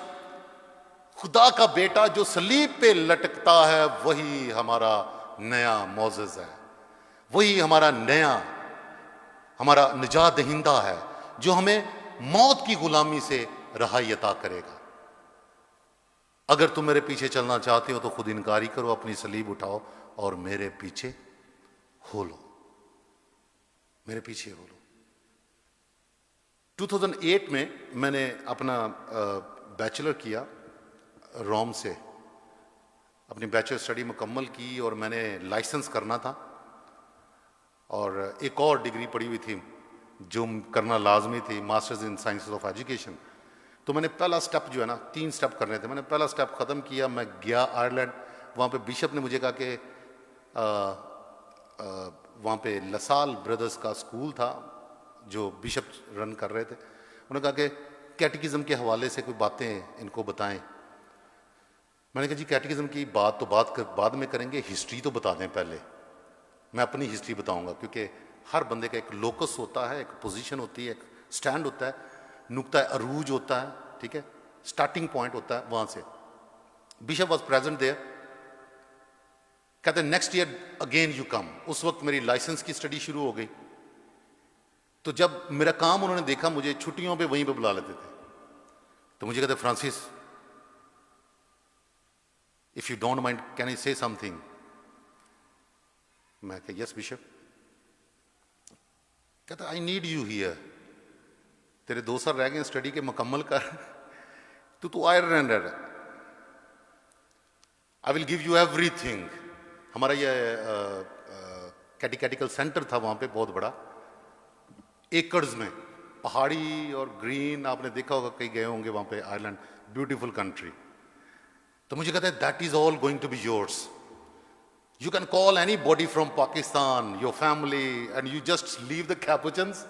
खुदा का बेटा जो सलीब पे लटकता है, वही हमारा नया मोजेस है, वही हमारा नया, हमारा निजात दहिंदा है जो हमें मौत की गुलामी से रहाई अता करेगा। अगर तुम मेरे पीछे चलना चाहते हो तो खुद इनकारी करो, अपनी सलीब उठाओ और मेरे पीछे हो लो, मेरे पीछे हो लो। 2008 में मैंने अपना बैचलर किया रोम से, अपनी बैचलर स्टडी मुकम्मल की और मैंने लाइसेंस करना था और एक और डिग्री पड़ी हुई थी जो करना लाजमी थी, masters in sciences of education. तो मैंने पहला स्टेप जो है ना, 3 स्टेप करने थे, मैंने पहला स्टेप ख़त्म किया। मैं गया आयरलैंड, वहाँ पे बिशप ने मुझे कहा कि वहाँ पे लसाल ब्रदर्स का स्कूल था जो बिशप रन कर रहे थे। उन्होंने कहा कि कैटेकिज्म के हवाले से कोई बातें इनको बताएं। मैंने कहा जी कैटेकिज्म की बात तो बाद में करेंगे, हिस्ट्री तो बता दें पहले। मैं अपनी हिस्ट्री बताऊंगा क्योंकि हर बंदे का एक लोकस होता है, एक पोजीशन होती है, एक स्टैंड होता है, नुक्ता अरूज होता है, ठीक है, स्टार्टिंग पॉइंट होता है वहां से। बिशप वॉज प्रेजेंट देयर, कहते next year again you come. उस वक्त मेरी लाइसेंस की स्टडी शुरू हो गई। तो जब मेरा काम उन्होंने देखा, मुझे छुट्टियों पे वहीं पे बुला लेते थे, तो मुझे कहते Francis if you don't mind can I से समथिंग? मैं कहा यस बिशप। कहता आई नीड यू हियर, तेरे 2 साल रह गए स्टडी के, मुकम्मल कर, तू आयरलैंड है, I will give you everything. हमारा ये कैटेकेटिकल सेंटर था वहाँ पे, बहुत बड़ा, एकर्स में, पहाड़ी और ग्रीन, आपने देखा होगा, कहीं गए होंगे वहाँ पे, आयरलैंड, ब्यूटीफुल कंट्री। तो मुझे कहता है that is all going to be yours, you can call anybody from Pakistan, your family, and you just leave the Capuchins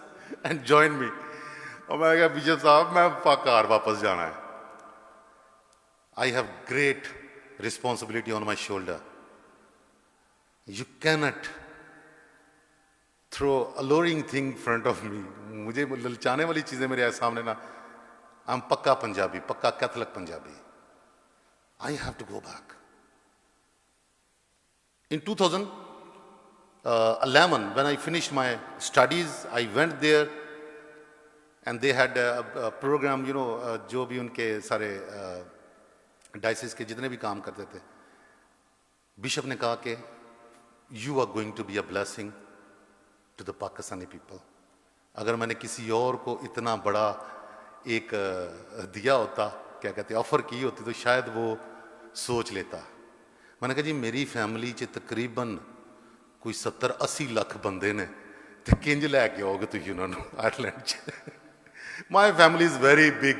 and join me. और मैं कहा बिशप साहब मैं घर वापस जाना है, I have great responsibility on my shoulder, you cannot throw alluring thing front of me. मुझे ललचाने वाली चीजें मेरे सामने ना, आई एम पक्का पंजाबी, पक्का Catholic Punjabi, I have to go back. In 2011, when I finished my studies, I went there and they had a program, you know, जो भी उनके सारे डायसिस के जितने भी काम करते थे, बिशप ने कहा कि you are going to be a blessing to the Pakistani people। अगर मैंने किसी और को इतना बड़ा एक दिया होता, क्या कहते, ऑफर की होती, तो शायद वो सोच लेता। मैंने कहा जी मेरी फैमिली च तकरीबन कोई 70-80 लाख बंदे ने, तो किंज लैके आओगे तुम उन्होंने आयरलैंड च? My family is very big,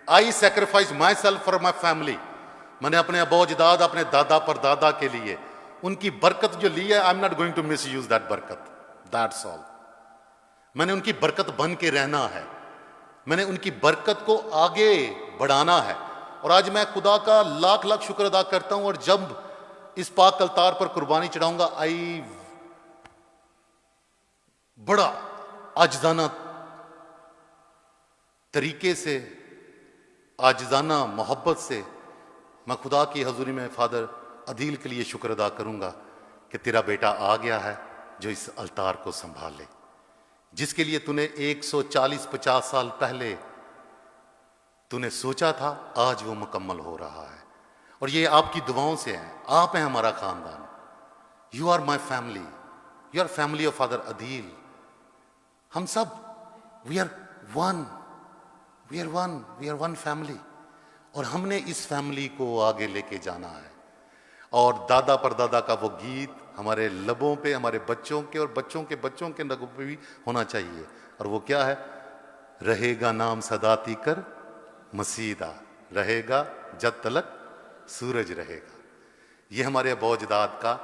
I sacrifice my self for my family. मैंने अपने अबो अजदाद, अपने दादा परदादा के लिए उनकी बरकत जो ली है, I am not going to misuse that बरकत, दैट्स ऑल। मैंने उनकी बरकत बन के रहना है, मैंने उनकी बरकत को आगे बढ़ाना है। और आज मैं खुदा का लाख लाख शुक्र अदा करता हूं, और जब इस पाक अल्तार पर कुर्बानी चढ़ाऊंगा, आई बड़ा आजिजाना तरीके से, आजिजाना मोहब्बत से मैं खुदा की हजूरी में फादर अदील के लिए शुक्र अदा करूंगा कि तेरा बेटा आ गया है जो इस अल्तार को संभाले, जिसके लिए तूने 140-50 साल पहले तूने सोचा था, आज वो मुकम्मल हो रहा है। और ये आपकी दुआओं से है, आप हैं हमारा खानदान, you are my family, you are family of father Adeel. हम सब we are one, we are one, we are one family, और हमने इस फैमिली को आगे लेके जाना है। और दादा परदादा का वो गीत हमारे लबों पे, हमारे बच्चों के और बच्चों के बच्चों के लबों पे भी होना चाहिए। और वो क्या है? रहेगा नाम सदाती कर मसीदा, रहेगा जब तलक सूरज रहेगा। ये हमारे अबौजदाद का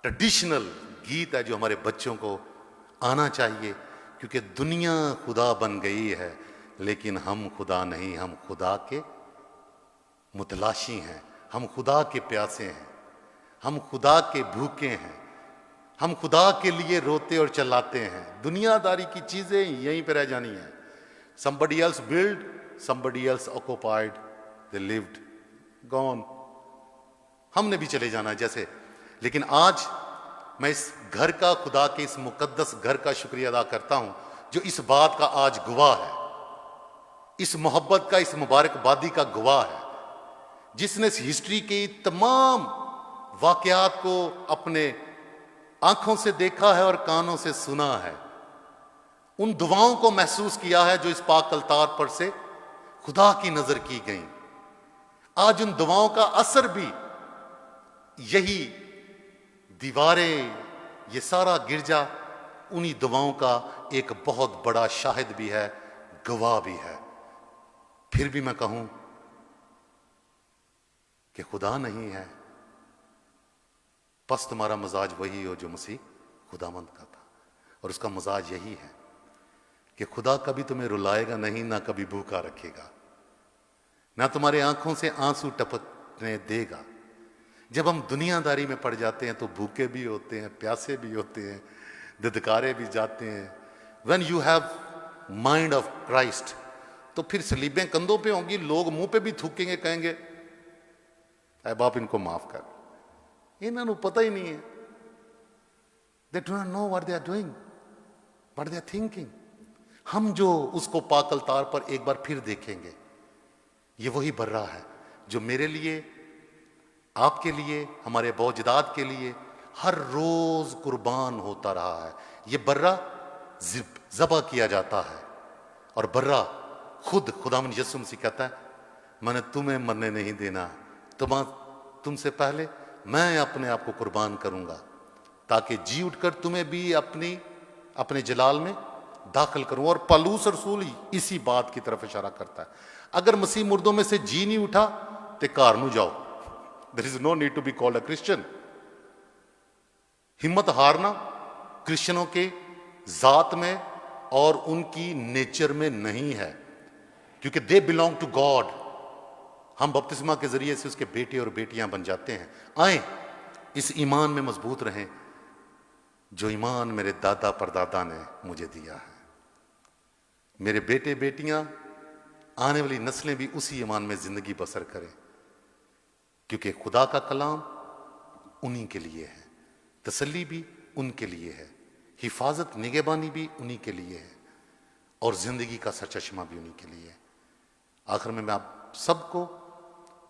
ट्रेडिशनल गीत है जो हमारे बच्चों को आना चाहिए, क्योंकि दुनिया खुदा बन गई है, लेकिन हम खुदा नहीं, हम खुदा के मुतलाशी हैं, हम खुदा के प्यासे हैं, हम खुदा के भूखे हैं, हम खुदा के लिए रोते और चलाते हैं। दुनियादारी की चीजें यहीं पर रह जानी है। somebody else built, somebody else occupied, they lived, gone। हमने भी चले जाना है जैसे। लेकिन आज मैं इस घर का, खुदा के इस मुकद्दस घर का शुक्रिया अदा करता हूं जो इस बात का आज गवाह है, इस मोहब्बत का, इस मुबारकबादी का गवाह है, जिसने इस हिस्ट्री की तमाम वाकयात को अपने आंखों से देखा है और कानों से सुना है, उन दुआओं को महसूस किया है जो इस पाक अल्तार पर से खुदा की नजर की गई। आज उन दुआओं का असर भी, यही दीवारें, ये सारा गिरजा उन्हीं दुआओं का एक बहुत बड़ा शाहिद भी है, गवाह भी है। फिर भी मैं कहूं कि खुदा नहीं है, बस तुम्हारा मजाज वही हो जो मसीह खुदामंद का था। और उसका मजाज यही है कि खुदा कभी तुम्हें रुलाएगा नहीं, ना कभी भूखा रखेगा, ना तुम्हारे आंखों से आंसू टपकने देगा। जब हम दुनियादारी में पड़ जाते हैं तो भूखे भी होते हैं, प्यासे भी होते हैं, धुतकारे भी जाते हैं। When you have mind of Christ, तो फिर सलीबें कंधों पे होंगी, लोग मुंह पे भी थूकेंगे, कहेंगे ऐ बाप इनको माफ कर। इन्होंने पता ही नहीं है, they do not know what they are doing, what they are thinking. हम जो उसको पाक अल्तार पर एक बार फिर देखेंगे, ये वही बर्रा है जो मेरे लिए आपके लिए, हमारे अबौजदाद के लिए हर रोज कुर्बान होता रहा है। ये बर्रा ज़बह किया जाता है और बर्रा खुद खुदावंद यीशु मसीह कहता है, मैंने तुम्हें मरने नहीं देना, तुमसे पहले मैं अपने आप को कुर्बान करूंगा ताकि जी उठकर तुम्हें भी अपने जलाल में दाखिल करूं। और पौलुस रसूल इसी बात की तरफ इशारा करता है। अगर मसीह मुर्दों में से जी नहीं उठा तो घर नू जाओ, there is no need to be called a Christian. हिम्मत हारना क्रिश्चियनों के जात में और उनकी नेचर में नहीं है, क्योंकि दे बिलोंग टू गॉड। हम बपतिस्मा के जरिए से उसके बेटे और बेटियां बन जाते हैं। आए इस ईमान में मजबूत रहें जो ईमान मेरे दादा परदादा ने मुझे दिया है। मेरे बेटे बेटियां, आने वाली नस्लें भी उसी ईमान में जिंदगी बसर करें, क्योंकि खुदा का कलाम उन्हीं के लिए है, तसल्ली भी उनके लिए है, हिफाजत निगहबानी भी उन्हीं के लिए है और जिंदगी का सरचश्मा भी उन्हीं के लिए है। आखिर में मैं आप सबको,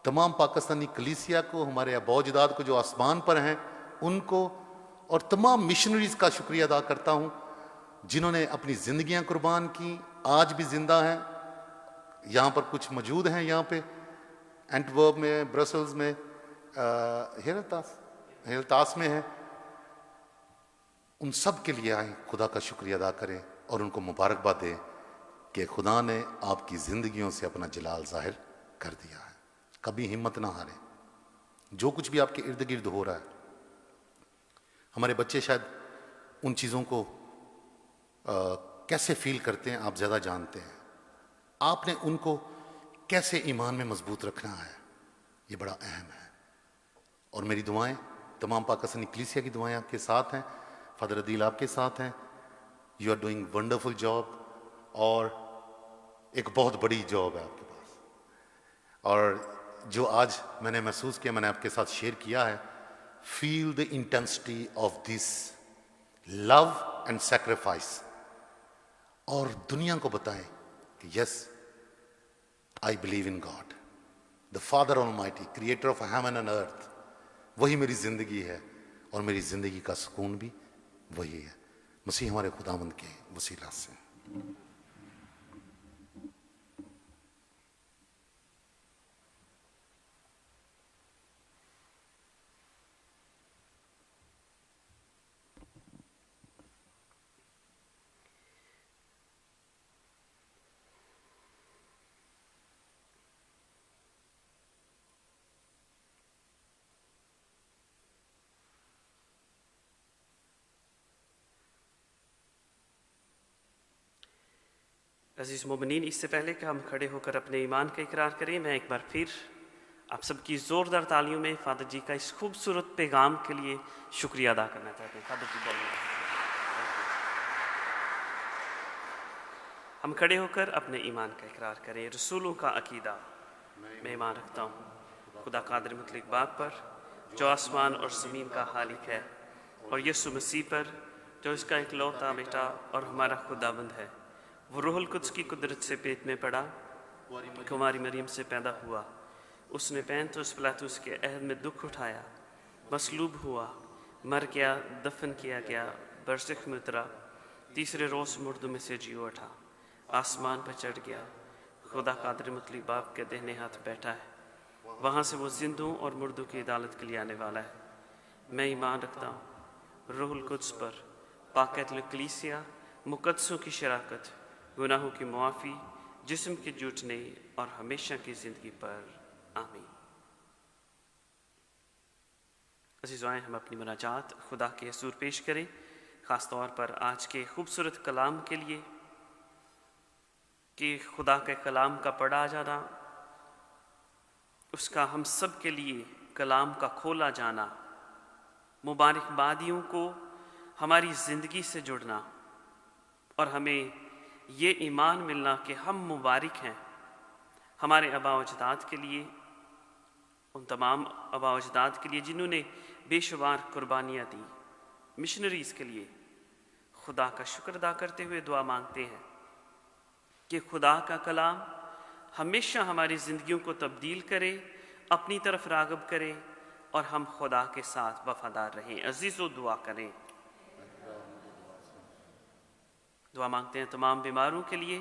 तमाम पाकिस्तानी कलीसिया को, हमारे अबौजदाद को जो आसमान पर हैं उनको, और तमाम मिशनरीज का शुक्रिया अदा करता हूं जिन्होंने अपनी जिंदगियां कुर्बान की, आज भी जिंदा हैं। यहाँ पर कुछ मौजूद हैं, यहाँ पे एंटवर्प में, ब्रसल्स में, हेरतास में है। उन सब के लिए आए, खुदा का शुक्रिया अदा करें और उनको मुबारकबाद दें कि खुदा ने आपकी जिंदगियों से अपना जलाल जाहिर कर दिया है। कभी हिम्मत ना हारें, जो कुछ भी आपके इर्द गिर्द हो रहा है। हमारे बच्चे शायद उन चीज़ों को कैसे फील करते हैं आप ज़्यादा जानते हैं। आपने उनको कैसे ईमान में मजबूत रखना है, ये बड़ा अहम है। और मेरी दुआएं, तमाम पाकिस्तानी कलीसिया की दुआएं आपके साथ हैं। फादर अदील आपके साथ हैं। You are doing wonderful job, और एक बहुत बड़ी जॉब है आपके पास। और जो आज मैंने महसूस किया, मैंने आपके साथ शेयर किया है, feel the intensity of this love and sacrifice, और दुनिया को बताएं कि yes, I believe in God, the father almighty, creator of heaven and earth. वही मेरी जिंदगी है और मेरी जिंदगी का सुकून भी वही है, मसीह हमारे खुदावंद के वसीला से। अजीज़ मोमिनीन, इससे पहले कि हम खड़े होकर अपने ईमान का इकरार करें, मैं एक बार फिर आप सबकी ज़ोरदार तालियों में फादर जी का इस खूबसूरत पैगाम के लिए शुक्रिया अदा करना चाहते हैं। फादर जी बोलिए। हम खड़े होकर अपने ईमान का इकरार करें। रसूलों का अकीदा, मैं ईमान रखता हूँ खुदा कादिर मुतलक बाप पर जो आसमान और ज़मीन का खालिक है, और यीशु मसीह पर जो इसका इकलौता बेटा और हमारा खुदाबंद है। वो रूहुल कुद्स की कुदरत से पेट में पड़ा, कुमारी मरियम से पैदा हुआ। उसने पैंतुस पिलातुस के अहद में दुख उठाया, मसलूब हुआ, मर गया, दफन किया गया, बरसख में उतरा, तीसरे रोज़ मुर्दों में से जी उठा, आसमान पर चढ़ गया, खुदा कादिर मुतलक बाप के दाहिने हाथ बैठा है। वहाँ से वो जिंदों और मुर्दों की अदालत के लिए आने वाला है। मैं ईमान रखता हूँ रूहुल कुद्स पर, पाकैतुल कलीसिया, मुकद्दसों की शराकत, गुनाहों की मुआफ़ी, जिस्म के जूटने और हमेशा की ज़िंदगी पर। आमीन। अज़ीज़ आए, हम अपनी मुनाजात खुदा के हज़ूर पेश करें, ख़ास तौर पर आज के खूबसूरत कलाम के लिए, कि खुदा के कलाम का पढ़ा जाना, उसका हम सब के लिए कलाम का खोला जाना, मुबारकबादियों को हमारी ज़िंदगी से जुड़ना, और हमें ये ईमान मिलना कि हम मुबारक हैं हमारे आबा अजदाद के लिए, उन तमाम आबा अजदाद के लिए जिन्होंने बेशुमार कुर्बानियाँ दी, मिशनरीज़ के लिए। खुदा का शुक्र अदा करते हुए दुआ मांगते हैं कि खुदा का कलाम हमेशा हमारी ज़िंदगियों को तब्दील करे, अपनी तरफ राग़ब करे, और हम खुदा के साथ वफादार रहें। अजीज़ों, दुआ करें। दुआ मांगते हैं तमाम बीमारों के लिए,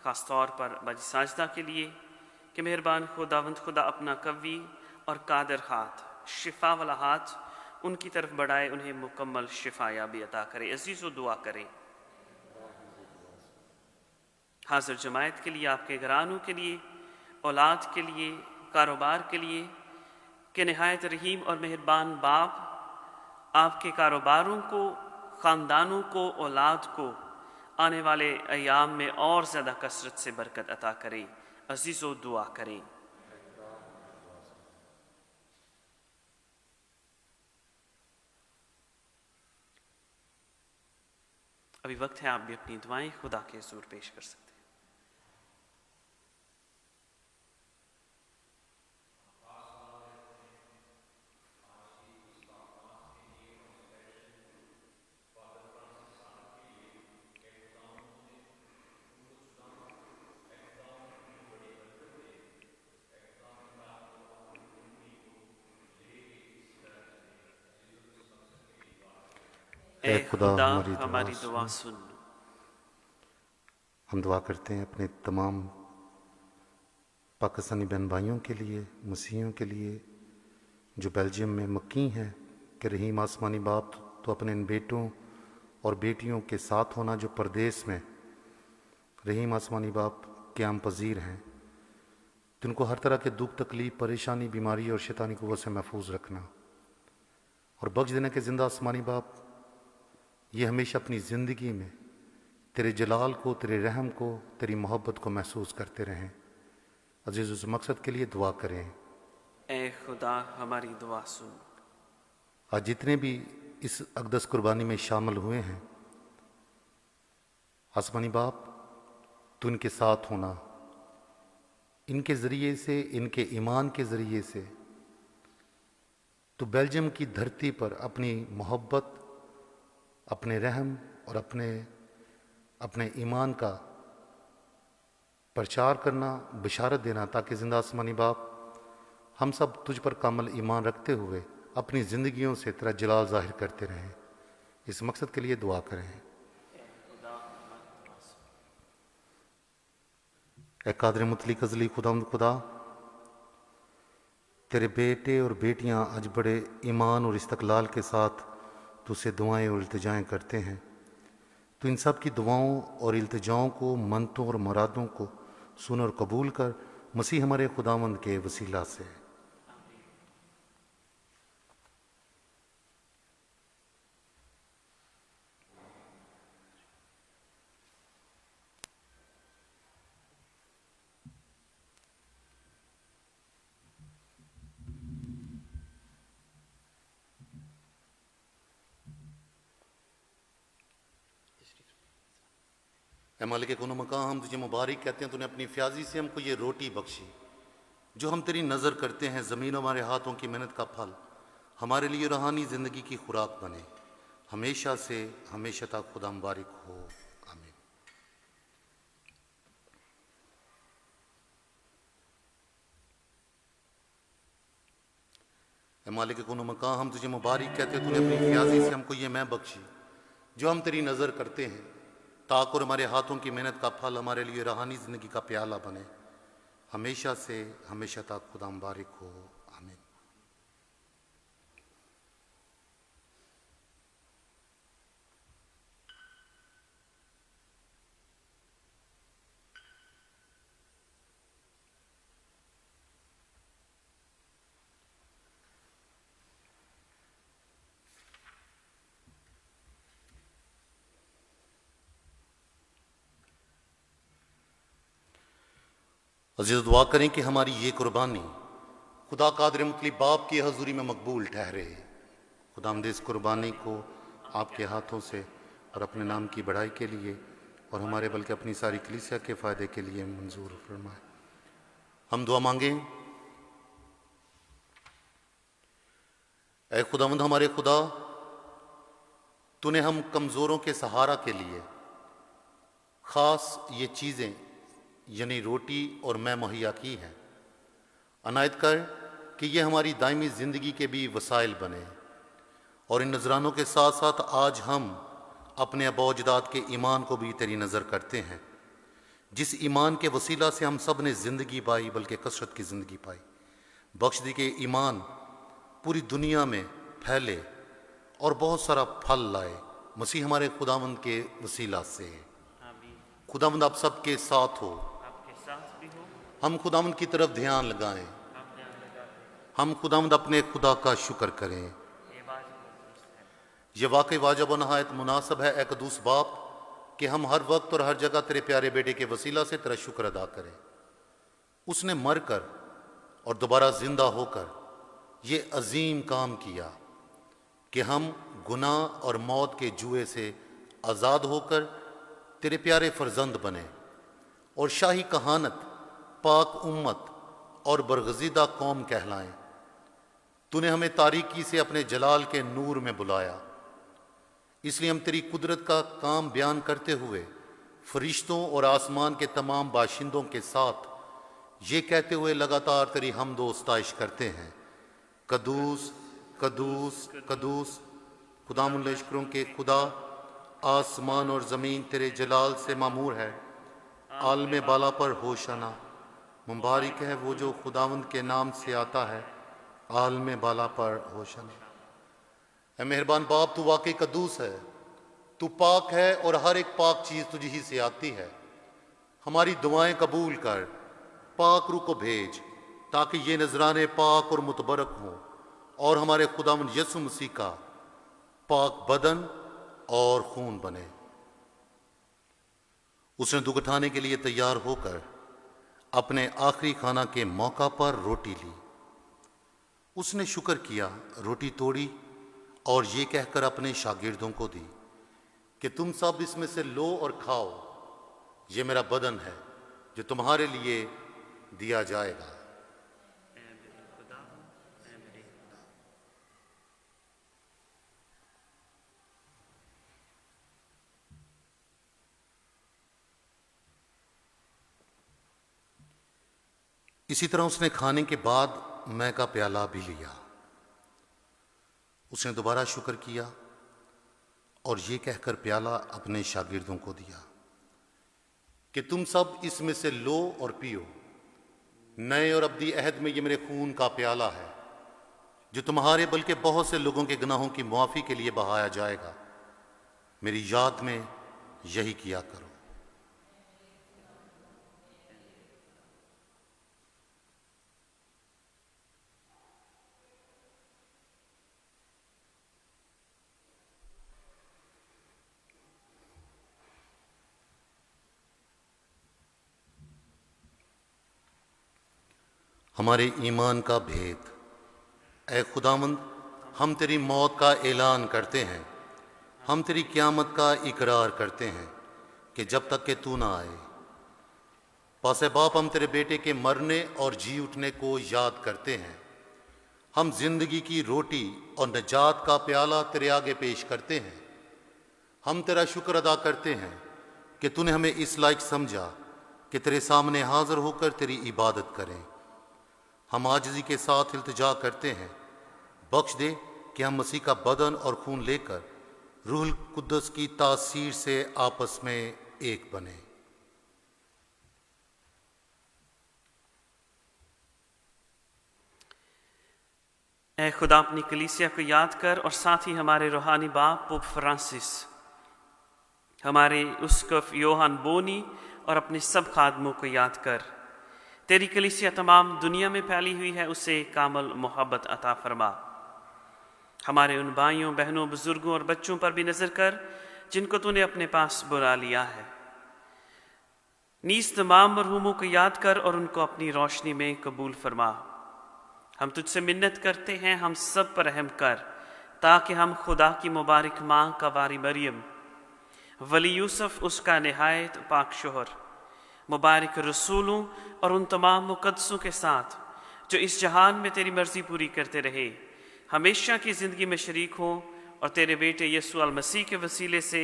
ख़ास तौर पर बाजी साजदा के लिए, कि मेहरबान खुदावंद खुदा अपना कवी और कादर हाथ, शिफा वाला हाथ उनकी तरफ बढ़ाए, उन्हें मुकम्मल शिफायाबी अता करे। अजीज़ों, दुआ करें। हाजिर जमायत के लिए, आपके घरानों के लिए, औलाद के लिए, कारोबार के लिए, कि नहायत रहीम और मेहरबान बाप आपके कारोबारों को, ख़ानदानों को, औलाद को आने वाले अयाम में और ज़्यादा कसरत से बरकत अता करें। अजीज़ों, दुआ करें। अभी वक्त है, आप भी अपनी दुआएं खुदा के हुज़ूर पेश कर सकते हैं। ए खुदा हमारी हमारी दुआ सुन। हम दुआ करते हैं अपने तमाम पाकिस्तानी बहन भाइयों के लिए, मसीहियों के लिए जो बेल्जियम में मक्की हैं, कि रहीम आसमानी बाप तो अपने इन बेटों और बेटियों के साथ होना जो परदेश में रहीम आसमानी बाप क़याम पजीर हैं, जिनको हर तरह के दुख तकलीफ़, परेशानी, बीमारी और शैतानी कुव्वत से महफूज रखना और बख्श देने के ज़िंदा आसमानी बाप ये हमेशा अपनी ज़िंदगी में तेरे जलाल को, तेरे रहम को, तेरी मोहब्बत को महसूस करते रहें। अजीज़, उस मकसद के लिए दुआ करें। ए खुदा हमारी दुआ सुन। आज जितने भी इस अक़दस कुर्बानी में शामिल हुए हैं, आसमानी बाप तो इनके साथ होना, इनके ज़रिए से, इनके ईमान के ज़रिए से तो बेल्जियम की धरती पर अपनी मोहब्बत, अपने रहम और अपने ईमान का प्रचार करना, बिशारत देना, ताकि ज़िंदा आसमानी बाप हम सब तुझ पर कामल ईमान रखते हुए अपनी ज़िंदगियों से तेरा जलाल ज़ाहिर करते रहें। इस मकसद के लिए दुआ करें। ए कादर मुतलिक अज़ली खुदा, तेरे बेटे और बेटियां आज बड़े ईमान और इस्तक़लाल के साथ तुझसे दुआएं और इल्तिजाएं करते हैं। तो इन सब की दुआओं और इल्तिजाओं को, मन्नतों और मुरादों को सुन और कबूल कर, मसीह हमारे खुदावंद के वसीला से। ए मालिक कुनो मकां, हम तुझे मुबारक कहते हैं, तूने अपनी फ्याजी से हमको ये रोटी बख्शी जो हम तेरी नज़र करते हैं, ज़मीन हमारे हाथों की मेहनत का फल हमारे लिए रूहानी ज़िंदगी की खुराक बने, हमेशा से हमेशा तक खुदा मुबारक हो। आमीन। ए मालिक कुनो मकां, हम तुझे मुबारक कहते हैं, तूने अपनी फ्याजी से हमको ये मैं बख्शी जो हम तेरी नज़र करते हैं, ताकि और हमारे हाथों की मेहनत का फल हमारे लिए रूहानी ज़िंदगी का प्याला बने, हमेशा से हमेशा तक खुदा मुबारक हो। आमीन। अजीज़, दुआ करें कि हमारी ये कुर्बानी खुदा कादर मुतली बाप की हजूरी में मकबूल ठहरे। खुदावंद इस कुर्बानी को आपके हाथों से और अपने नाम की बढ़ाई के लिए और हमारे बल्कि अपनी सारी कलीसिया के फ़ायदे के लिए मंजूर फरमाए। हम दुआ मांगें। ऐ खुदावंद हमारे खुदा, तूने हम कमज़ोरों के सहारा के लिए ख़ास ये चीज़ें यानी रोटी और मैं मुहैया की हैं। अनायत कर कि ये हमारी दायमी ज़िंदगी के भी वसाइल बने। और इन नजरानों के साथ साथ आज हम अपने अबौजदाद के ईमान को भी तेरी नज़र करते हैं, जिस ईमान के वसीला से हम सब ने ज़िंदगी पाई, बल्कि कसरत की ज़िंदगी पाई। बख्श दी के ईमान पूरी दुनिया में फैले और बहुत सारा फल लाए, मसीह हमारे खुदावंद के वसीला से। खुदावंद आप सबके साथ हो, आपके साथ भी हो। हम खुदावंद की तरफ ध्यान लगाएं, हम खुदावंद अपने खुदा का शुक्र करें। ये वाकई वाजिब और नहायत मुनासिब है ए कदूस बाप कि हम हर वक्त और हर जगह तेरे प्यारे बेटे के वसीला से तेरा शुक्र अदा करें। उसने मरकर और दोबारा जिंदा होकर ये अजीम काम किया कि हम गुनाह और मौत के जुए से आज़ाद होकर तेरे प्यारे फर्जंद बने और शाही कहानत, पाक उम्मत और बरगज़ीदा कौम कहलाएं। तूने हमें तारीकी से अपने जलाल के नूर में बुलाया, इसलिए हम तेरी कुदरत का काम बयान करते हुए फरिश्तों और आसमान के तमाम बाशिंदों के साथ ये कहते हुए लगातार तेरी हमदो इस्ताइश करते हैं, कदूस कदूस कदूस खुदामुल लश्करों के खुदा, आसमान और ज़मीन तेरे जलाल से मामूर है। आलम बाला पर होशाना, मुबारक है वो जो खुदावंद के नाम से आता है, आलम बाला पर होशाना। ऐ मेहरबान बाप, तू वाकई कदूस है, तू पाक है और हर एक पाक चीज़ तुझी ही से आती है। हमारी दुआएं कबूल कर, पाक रूह को भेज ताकि ये नजराने पाक और मुतबरक हों और हमारे खुदावंद यसु मसीह का पाक बदन और खून बने। उसने दुख उठाने के लिए तैयार होकर अपने आखिरी खाना के मौका पर रोटी ली। उसने शुक्र किया, रोटी तोड़ी और ये कहकर अपने शागिर्दों को दी कि तुम सब इसमें से लो और खाओ, ये मेरा बदन है जो तुम्हारे लिए दिया जाएगा। इसी तरह उसने खाने के बाद मैं का प्याला भी लिया। उसने दोबारा शुक्र किया और ये कहकर प्याला अपने शागिर्दों को दिया कि तुम सब इसमें से लो और पियो, नए और अब्दी अहद में ये मेरे खून का प्याला है जो तुम्हारे बल्कि बहुत से लोगों के गुनाहों की मुआफ़ी के लिए बहाया जाएगा। मेरी याद में यही किया करो। हमारे ईमान का भेद। ऐ खुदावंद, हम तेरी मौत का ऐलान करते हैं, हम तेरी क़यामत का इकरार करते हैं कि जब तक कि तू ना आए। पासे बाप, हम तेरे बेटे के मरने और जी उठने को याद करते हैं। हम जिंदगी की रोटी और नजात का प्याला तेरे आगे पेश करते हैं। हम तेरा शुक्र अदा करते हैं कि तूने हमें इस लायक समझा कि तेरे सामने हाजिर होकर तेरी इबादत करें। हम आजिज़ी के साथ इल्तिजा करते हैं, बख्श दे कि हम मसीह का बदन और खून लेकर रूहुल कुद्दस की तासीर से आपस में एक बने। ऐ खुदा, अपनी कलीसिया को याद कर और साथ ही हमारे रूहानी बाप पोप फ्रांसिस, हमारे उस्कफ योहान बोनी और अपने सब खादमों को याद कर। तेरी कलीसिया तमाम दुनिया में फैली हुई है, उसे कामल मोहब्बत अता फरमा। हमारे उन भाइयों, बहनों, बुजुर्गों और बच्चों पर भी नज़र कर जिनको तूने अपने पास बुला लिया है। नीस तमाम मरहूमों को याद कर और उनको अपनी रोशनी में कबूल फरमा। हम तुझसे मिन्नत करते हैं, हम सब पर रहम कर ताकि हम खुदा की मुबारक माँ का वारी मरियम, वली यूसुफ उसका नहायत पाक शोहर, मुबारक रसूलों और उन तमाम मुकद्दसों के साथ जो इस जहान में तेरी मर्ज़ी पूरी करते रहे, हमेशा की ज़िंदगी में शरीक हों और तेरे बेटे यीशु अल मसीह के वसीले से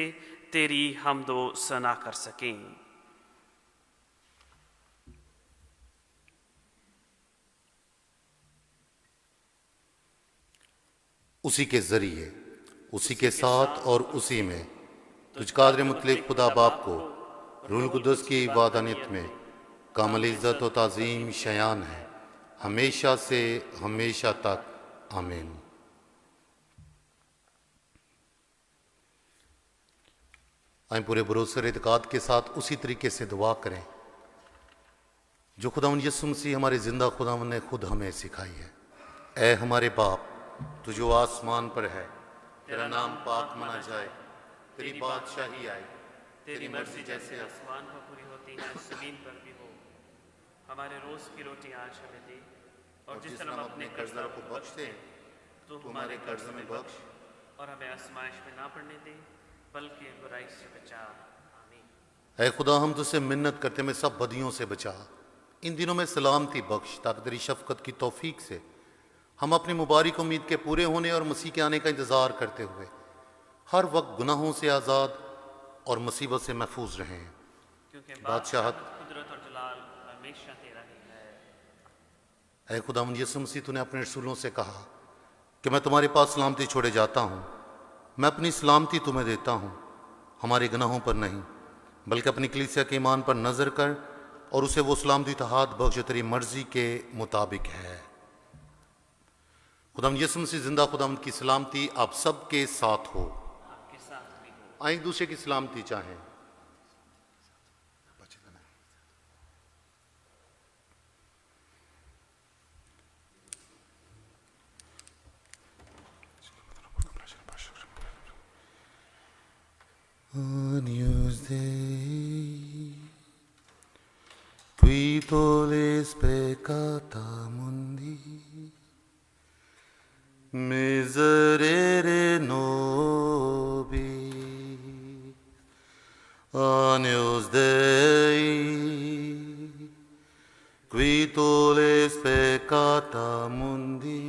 तेरी हमदो सना कर सकें। उसी के ज़रिए, उसी के साथ और उसी में तुझ कादर मुतलक खुदा बाप को रूहुल कुद्दुस की वादानियत में कामिल इज़्ज़त व ताज़ीम शयान है, हमेशा से हमेशा तक। आमीन। आए पूरे भरोसे और इत्क़ाद के साथ उसी तरीके से दुआ करें जो खुदावंद यीशु मसीह हमारे ज़िंदा खुदावंद ने खुद हमें सिखाई है। ऐ हमारे बाप, तू जो आसमान पर है, तेरा नाम पाक माना जाए, तेरी बादशाही आए, तेरी मर्जी जैसे आसमान पर पूरी होती है ज़मीन पर भी हो। हमारे रोज़ की रोटी आज हमें दे, और जिस तरह हम अपने कर्जदारों को बख्शते हैं तो हमारे कर्ज में बख्श, और हमें आजमाइश में ना पड़ने दे, बल्कि बुराई से बचा। आमीन। ऐ खुदा, हम तुझसे मिन्नत करते हैं, हमें सब बदियों से बचा, इन दिनों में सलामती बख्श, ताकि तेरी शफ़क़त की तौफीक से हम अपनी मुबारक उम्मीद के पूरे होने और मसीह के आने का इंतज़ार करते हुए हर वक्त गुनाहों से आज़ाद और मुसीबत से महफूज रहें। क्योंकि बादशाहत, कुदरत और जलाल हमेशा तेरा ही है। ऐ खुदावंद यीशु मसीह, तूने अपने रसूलों से कहा कि मैं तुम्हारे पास सलामती छोड़े जाता हूँ, मैं अपनी सलामती तुम्हें देता हूँ, हमारे गुनाहों पर नहीं बल्कि अपनी कलीसिया के ईमान पर नज़र कर और उसे वो सलामती इत्तेहाद बख्श जो तेरी मर्जी के मुताबिक है। खुदावंद यीशु मसीह जिंदा खुदावंद की सलामती आप सबके साथ हो। आपके साथ भी हो। आए एक दूसरे की सलामती चाहें। Agnus Dei, qui tollis peccata mundi, miserere nobis. Agnus Dei, qui tollis peccata mundi,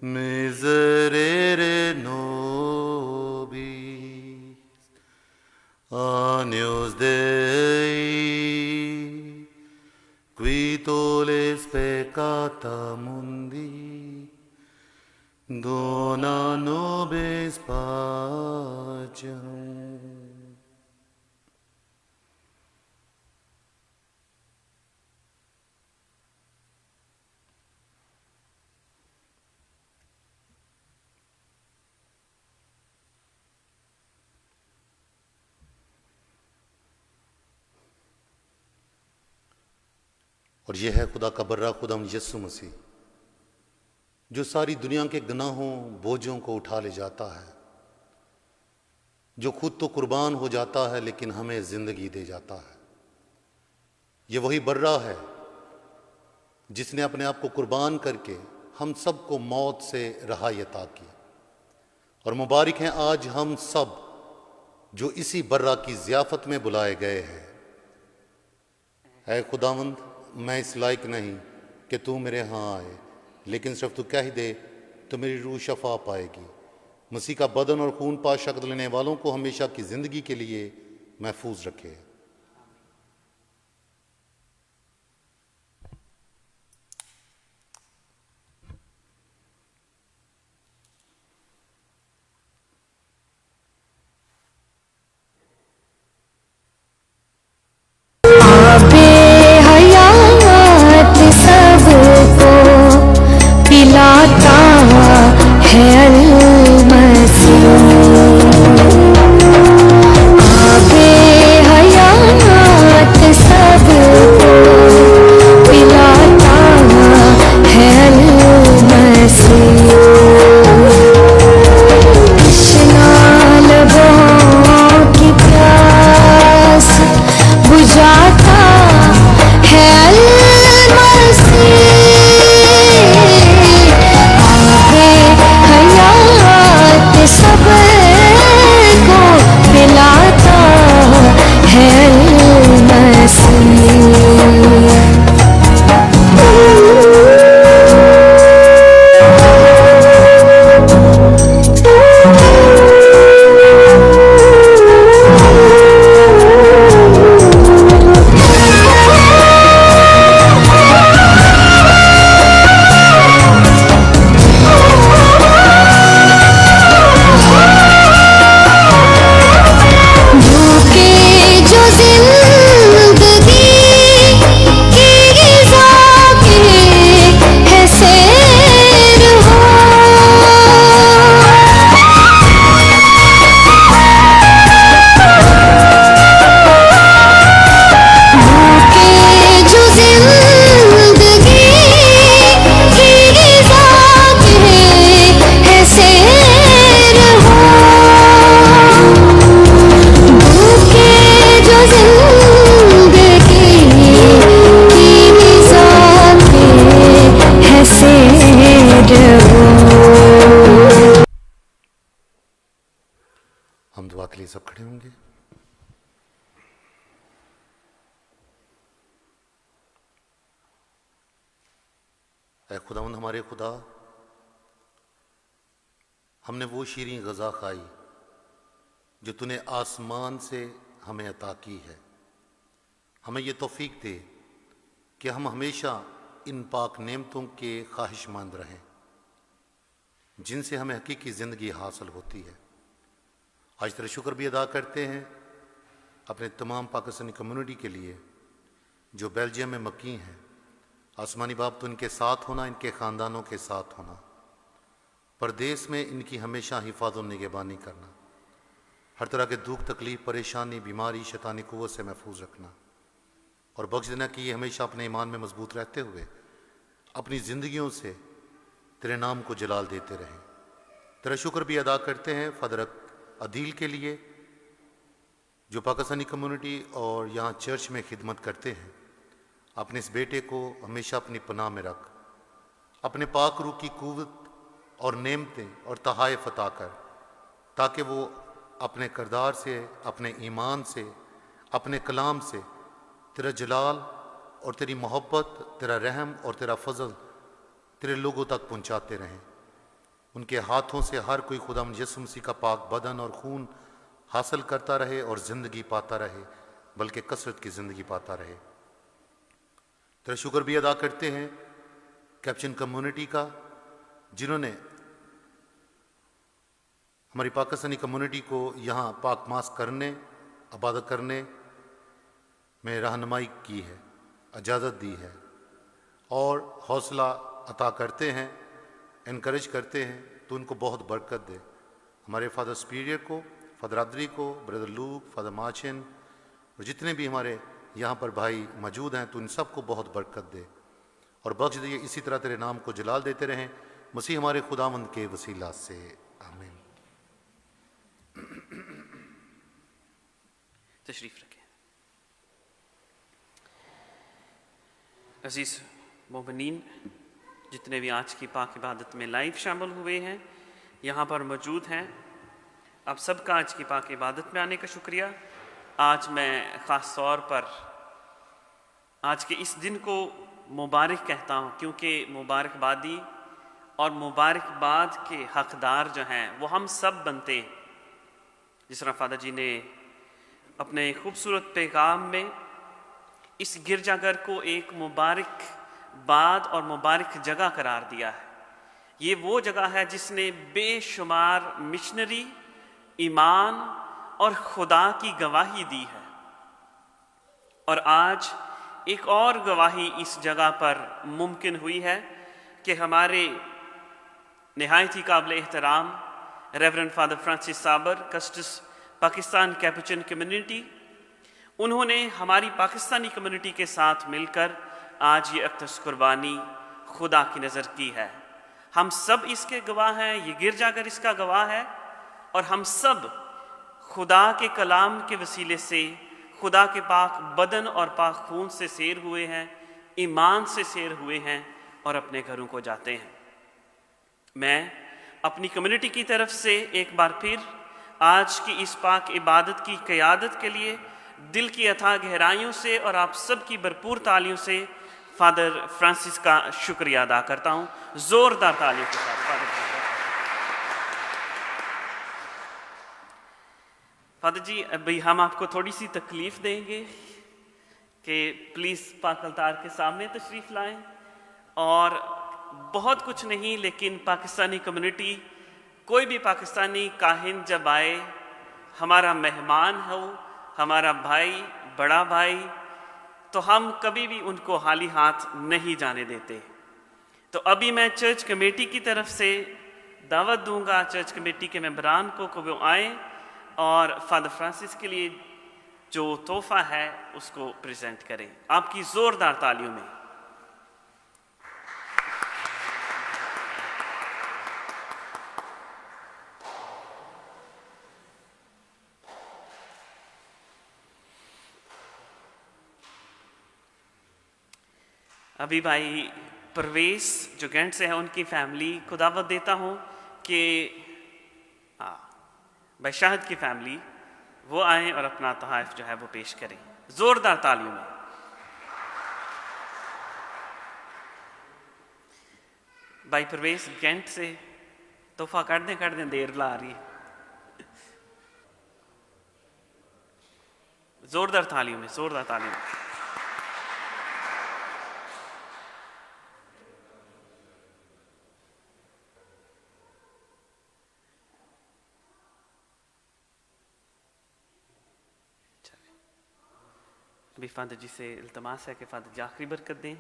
miserere nobis. Agnus Dei, qui tollis peccata mundi, dona nobis pacem. और यह है खुदा का बर्रा खुदावंद यीशु मसीह, जो सारी दुनिया के गुनाहों बोझों को उठा ले जाता है, जो खुद तो कुर्बान हो जाता है लेकिन हमें जिंदगी दे जाता है। ये वही बर्रा है जिसने अपने आप को कुर्बान करके हम सबको मौत से रहाई अता की। और मुबारक हैं आज हम सब जो इसी बर्रा की ज़ियाफ़त में बुलाए गए हैं। ऐ खुदावंद, मैं इस लायक नहीं कि तू मेरे यहाँ आए, लेकिन सिर्फ तू कह दे तो मेरी रूह शफा पाएगी। मसीह का बदन और खून पाक शक्ल लेने वालों को हमेशा की ज़िंदगी के लिए महफूज रखे। सबको पिलाता है अल-मसीह, आबे हया हम दुआ के लिए सब खड़े होंगे। ऐ खुदावंद हमारे खुदा, हमने वो शीरीं ग़ज़ा खाई जो तूने आसमान से हमें अता की है। हमें ये तौफीक दे कि हम हमेशा इन पाक नेमतों के ख्वाहिशमंद रहें जिनसे हमें हकीकी ज़िंदगी हासिल होती है। आज तेरा शुक्र भी अदा करते हैं अपने तमाम पाकिस्तानी कम्युनिटी के लिए जो बेल्जियम में मकीन हैं। आसमानी बाप, तो इनके साथ होना, इनके ख़ानदानों के साथ होना, परदेश में इनकी हमेशा हिफाजत निगहबानी करना, हर तरह के दुख तकलीफ़ परेशानी बीमारी शैतानी कुव्वत से महफूज रखना और बख्श देना कि ये हमेशा अपने ईमान में मजबूत रहते हुए अपनी ज़िंदगियों से तेरे नाम को जलाल देते रहें। तेरा शुक्र भी अदा करते हैं फादर अदील के लिए जो पाकिस्तानी कम्युनिटी और यहाँ चर्च में खिदमत करते हैं। अपने इस बेटे को हमेशा अपनी पनाह में रख, अपने पाक रूह की कुव्वत और नेमतें और तहाइफ अता कर, ताकि वो अपने किरदार से, अपने ईमान से, अपने कलाम से तेरा जलाल और तेरी मोहब्बत, तेरा रहम और तेरा फजल तेरे लोगों तक पहुँचाते रहें। उनके हाथों से हर कोई खुदाम यीशु मसीह का पाक बदन और खून हासिल करता रहे और ज़िंदगी पाता रहे, बल्कि कसरत की ज़िंदगी पाता रहे। तेरा शुक्र भी अदा करते हैं कैप्चन कम्युनिटी का जिन्होंने हमारी पाकिस्तानी कम्युनिटी को यहाँ पाक मास करने, इबादत करने में रहनुमाई की है, इजाज़त दी है और हौसला अता करते हैं, इनकरेज करते हैं। तो उनको बहुत बरकत दे। हमारे फादर सुपीरियर को, फादर आदरी को, ब्रदर लूक, फादर माचिन और जितने भी हमारे यहाँ पर भाई मौजूद हैं, तो इन सबको बहुत बरकत दे और बख्श दे। इसी तरह तेरे नाम को जलाल देते रहें मसीह हमारे खुदावंद के वसीला से, आमीन। तशरीफ रखें। अजीज़ मोमिनीन, जितने भी आज की पाक इबादत में लाइव शामिल हुए हैं, यहाँ पर मौजूद हैं, आप सबका आज की पाक इबादत में आने का शुक्रिया। आज मैं ख़ास तौर पर आज के इस दिन को मुबारक कहता हूँ, क्योंकि मुबारकबादी और मुबारकबाद के हक़दार जो हैं वो हम सब बनते हैं। जिस तरह फादर जी ने अपने खूबसूरत पैगाम में इस गिरजाघर को एक मुबारक बाद और मुबारक जगह करार दिया है। ये वो जगह है जिसने बेशुमार मिशनरी, ईमान और खुदा की गवाही दी है और आज एक और गवाही इस जगह पर मुमकिन हुई है कि हमारे नहायत ही काबिल एहतराम रेवरेंड फादर फ्रांसिस साबर, कस्टस पाकिस्तान कैपुचिन कम्युनिटी, उन्होंने हमारी पाकिस्तानी कम्युनिटी के साथ मिलकर आज ये अक़दस कुर्बानी खुदा की नज़र की है। हम सब इसके गवाह हैं, ये गिरजाघर इसका गवाह है और हम सब खुदा के कलाम के वसीले से खुदा के पाक बदन और पाक खून से सैर हुए हैं, ईमान से सैर हुए हैं और अपने घरों को जाते हैं। मैं अपनी कम्युनिटी की तरफ से एक बार फिर आज की इस पाक इबादत की क़यादत के लिए दिल की अथाह गहराइयों से और आप सब की भरपूर तालियों से फादर फ्रांसिस का शुक्रिया अदा करता हूँ। ज़ोरदार तालियों के साथ फादर जी, अभी हम आपको थोड़ी सी तकलीफ़ देंगे कि प्लीज़ पाक अलतार के सामने तशरीफ़ लाएं और बहुत कुछ नहीं, लेकिन पाकिस्तानी कम्युनिटी, कोई भी पाकिस्तानी काहिन जब आए, हमारा मेहमान हो, हमारा भाई, बड़ा भाई, तो हम कभी भी उनको खाली हाथ नहीं जाने देते। तो अभी मैं चर्च कमेटी की तरफ से दावत दूंगा चर्च कमेटी के मेंबरान को कि वो आए और फादर फ्रांसिस के लिए जो तोहफा है उसको प्रेजेंट करें आपकी ज़ोरदार तालियों में। अभी भाई परवेश जो गेंट से है उनकी फैमिली को दावत देता हूँ कि भाई शाहिद की फैमिली वो आए और अपना तोहफ़ जो है वो पेश करें, ज़ोरदार तालियों में। भाई परवेज कैंट से तोहफा काट दें, देर ला रही है। जोरदार तालियों में, जोरदार तालियों में। अभी फादर जी से इल्तमास है कि फादर जी आखिरी बरकत दें।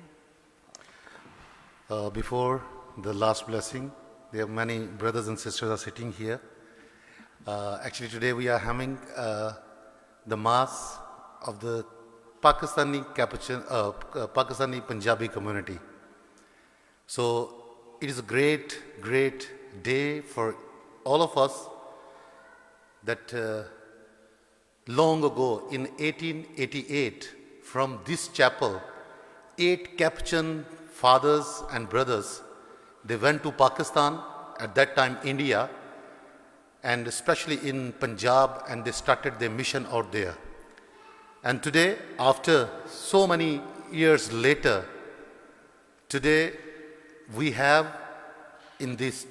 Before the last blessing, there are many brothers and sisters are sitting here. Actually, today we are having the mass of the Pakistani Punjabi community. So it is a great, great day for all of us that long ago in 1888, from this chapel, 8 Capuchin fathers and brothers, they went to Pakistan, at that time India, and especially in Punjab, and they started their mission out there. And today, after so many years later, today we have in this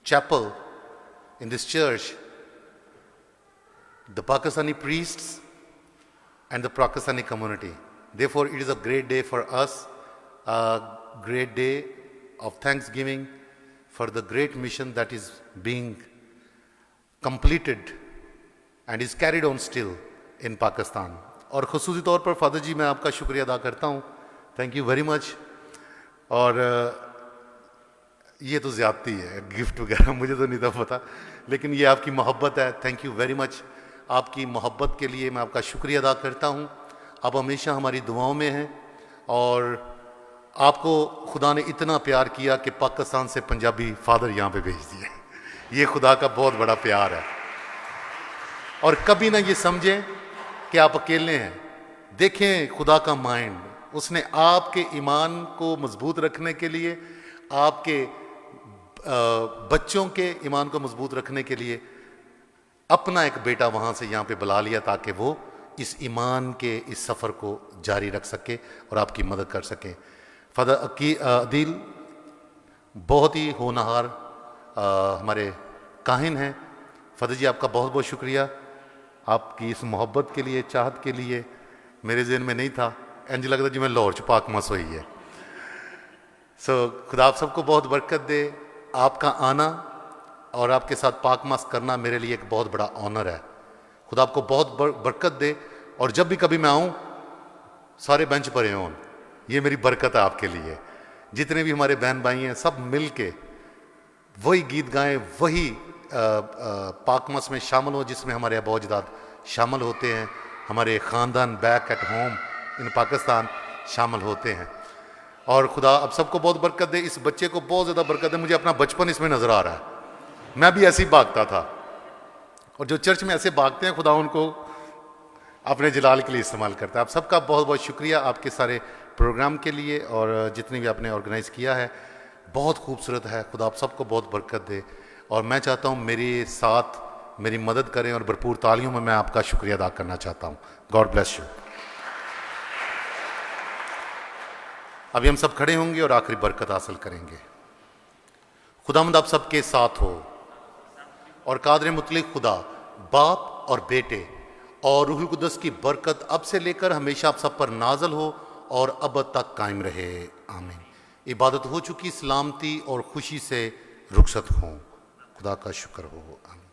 chapel, in this church, the Pakistani priests and the Pakistani community. Therefore, it is a great day for us, a great day of thanksgiving for the great mission that is being completed and is carried on still in Pakistan. और ख़ुसूसी तौर पर father जी मैं आपका शुक्रिया अदा करता हूँ, thank you very much. और ये तो ज़्यादती है, गिफ्ट वगैरह मुझे तो नहीं था पता, लेकिन ये आपकी मोहब्बत है, थैंक यू वेरी मच। आपकी मोहब्बत के लिए मैं आपका शुक्रिया अदा करता हूँ। आप हमेशा हमारी दुआओं में हैं और आपको खुदा ने इतना प्यार किया कि पाकिस्तान से पंजाबी फादर यहाँ पे भेज दिए। ये खुदा का बहुत बड़ा प्यार है। और कभी ना ये समझें कि आप अकेले हैं, देखें खुदा का माइंड, उसने आपके ईमान को मजबूत रखने के लिए, आपके बच्चों के ईमान को मजबूत रखने के लिए अपना एक बेटा वहाँ से यहाँ पे बुला लिया ताकि वो इस ईमान के इस सफ़र को जारी रख सके और आपकी मदद कर सके। फादर अदील बहुत ही होनहार हमारे काहिन हैं। फादर जी आपका बहुत बहुत शुक्रिया, आपकी इस मोहब्बत के लिए, चाहत के लिए। मेरे जहन में नहीं था, इंज लगता जी मैं लाहौर च पाक मस हुई है। खुदा आप सबको बहुत बरकत दे। आपका आना और आपके साथ पाक मस करना मेरे लिए एक बहुत बड़ा ऑनर है। खुदा आपको बहुत बरकत दे। और जब भी कभी मैं आऊँ सारे बेंच पर हों, ये मेरी बरकत है आपके लिए। जितने भी हमारे बहन भाई हैं सब मिल के वही गीत गाएं, वही पाकमस में शामिल हो जिसमें हमारे अबा अजदाद शामिल होते हैं, हमारे ख़ानदान back at home in Pakistan शामिल होते हैं। और खुदा अब सबको बहुत बरकत दे। इस बच्चे को बहुत ज़्यादा बरकत दे। मुझे अपना बचपन इसमें नज़र आ रहा है, मैं भी ऐसे ही भागता था। और जो चर्च में ऐसे भागते हैं खुदा उनको अपने जलाल के लिए इस्तेमाल करता है। आप सबका बहुत बहुत शुक्रिया आपके सारे प्रोग्राम के लिए और जितने भी आपने ऑर्गेनाइज़ किया है, बहुत खूबसूरत है। खुदा आप सबको बहुत बरकत दे। और मैं चाहता हूँ मेरे साथ मेरी मदद करें और भरपूर तालियों में मैं आपका शुक्रिया अदा करना चाहता हूँ। God bless you. अभी हम सब खड़े होंगे और आखिरी बरकत हासिल करेंगे। खुदावंद आप सबके साथ हो और कादर मुतलक खुदा बाप और बेटे और रूहुल कुद्दस की बरकत अब से लेकर हमेशा आप सब पर नाजल हो और अब तक कायम रहे। आमीन। इबादत हो चुकी, सलामती और खुशी से रुखसत हों। खुदा का शुक्र हो। आमीन।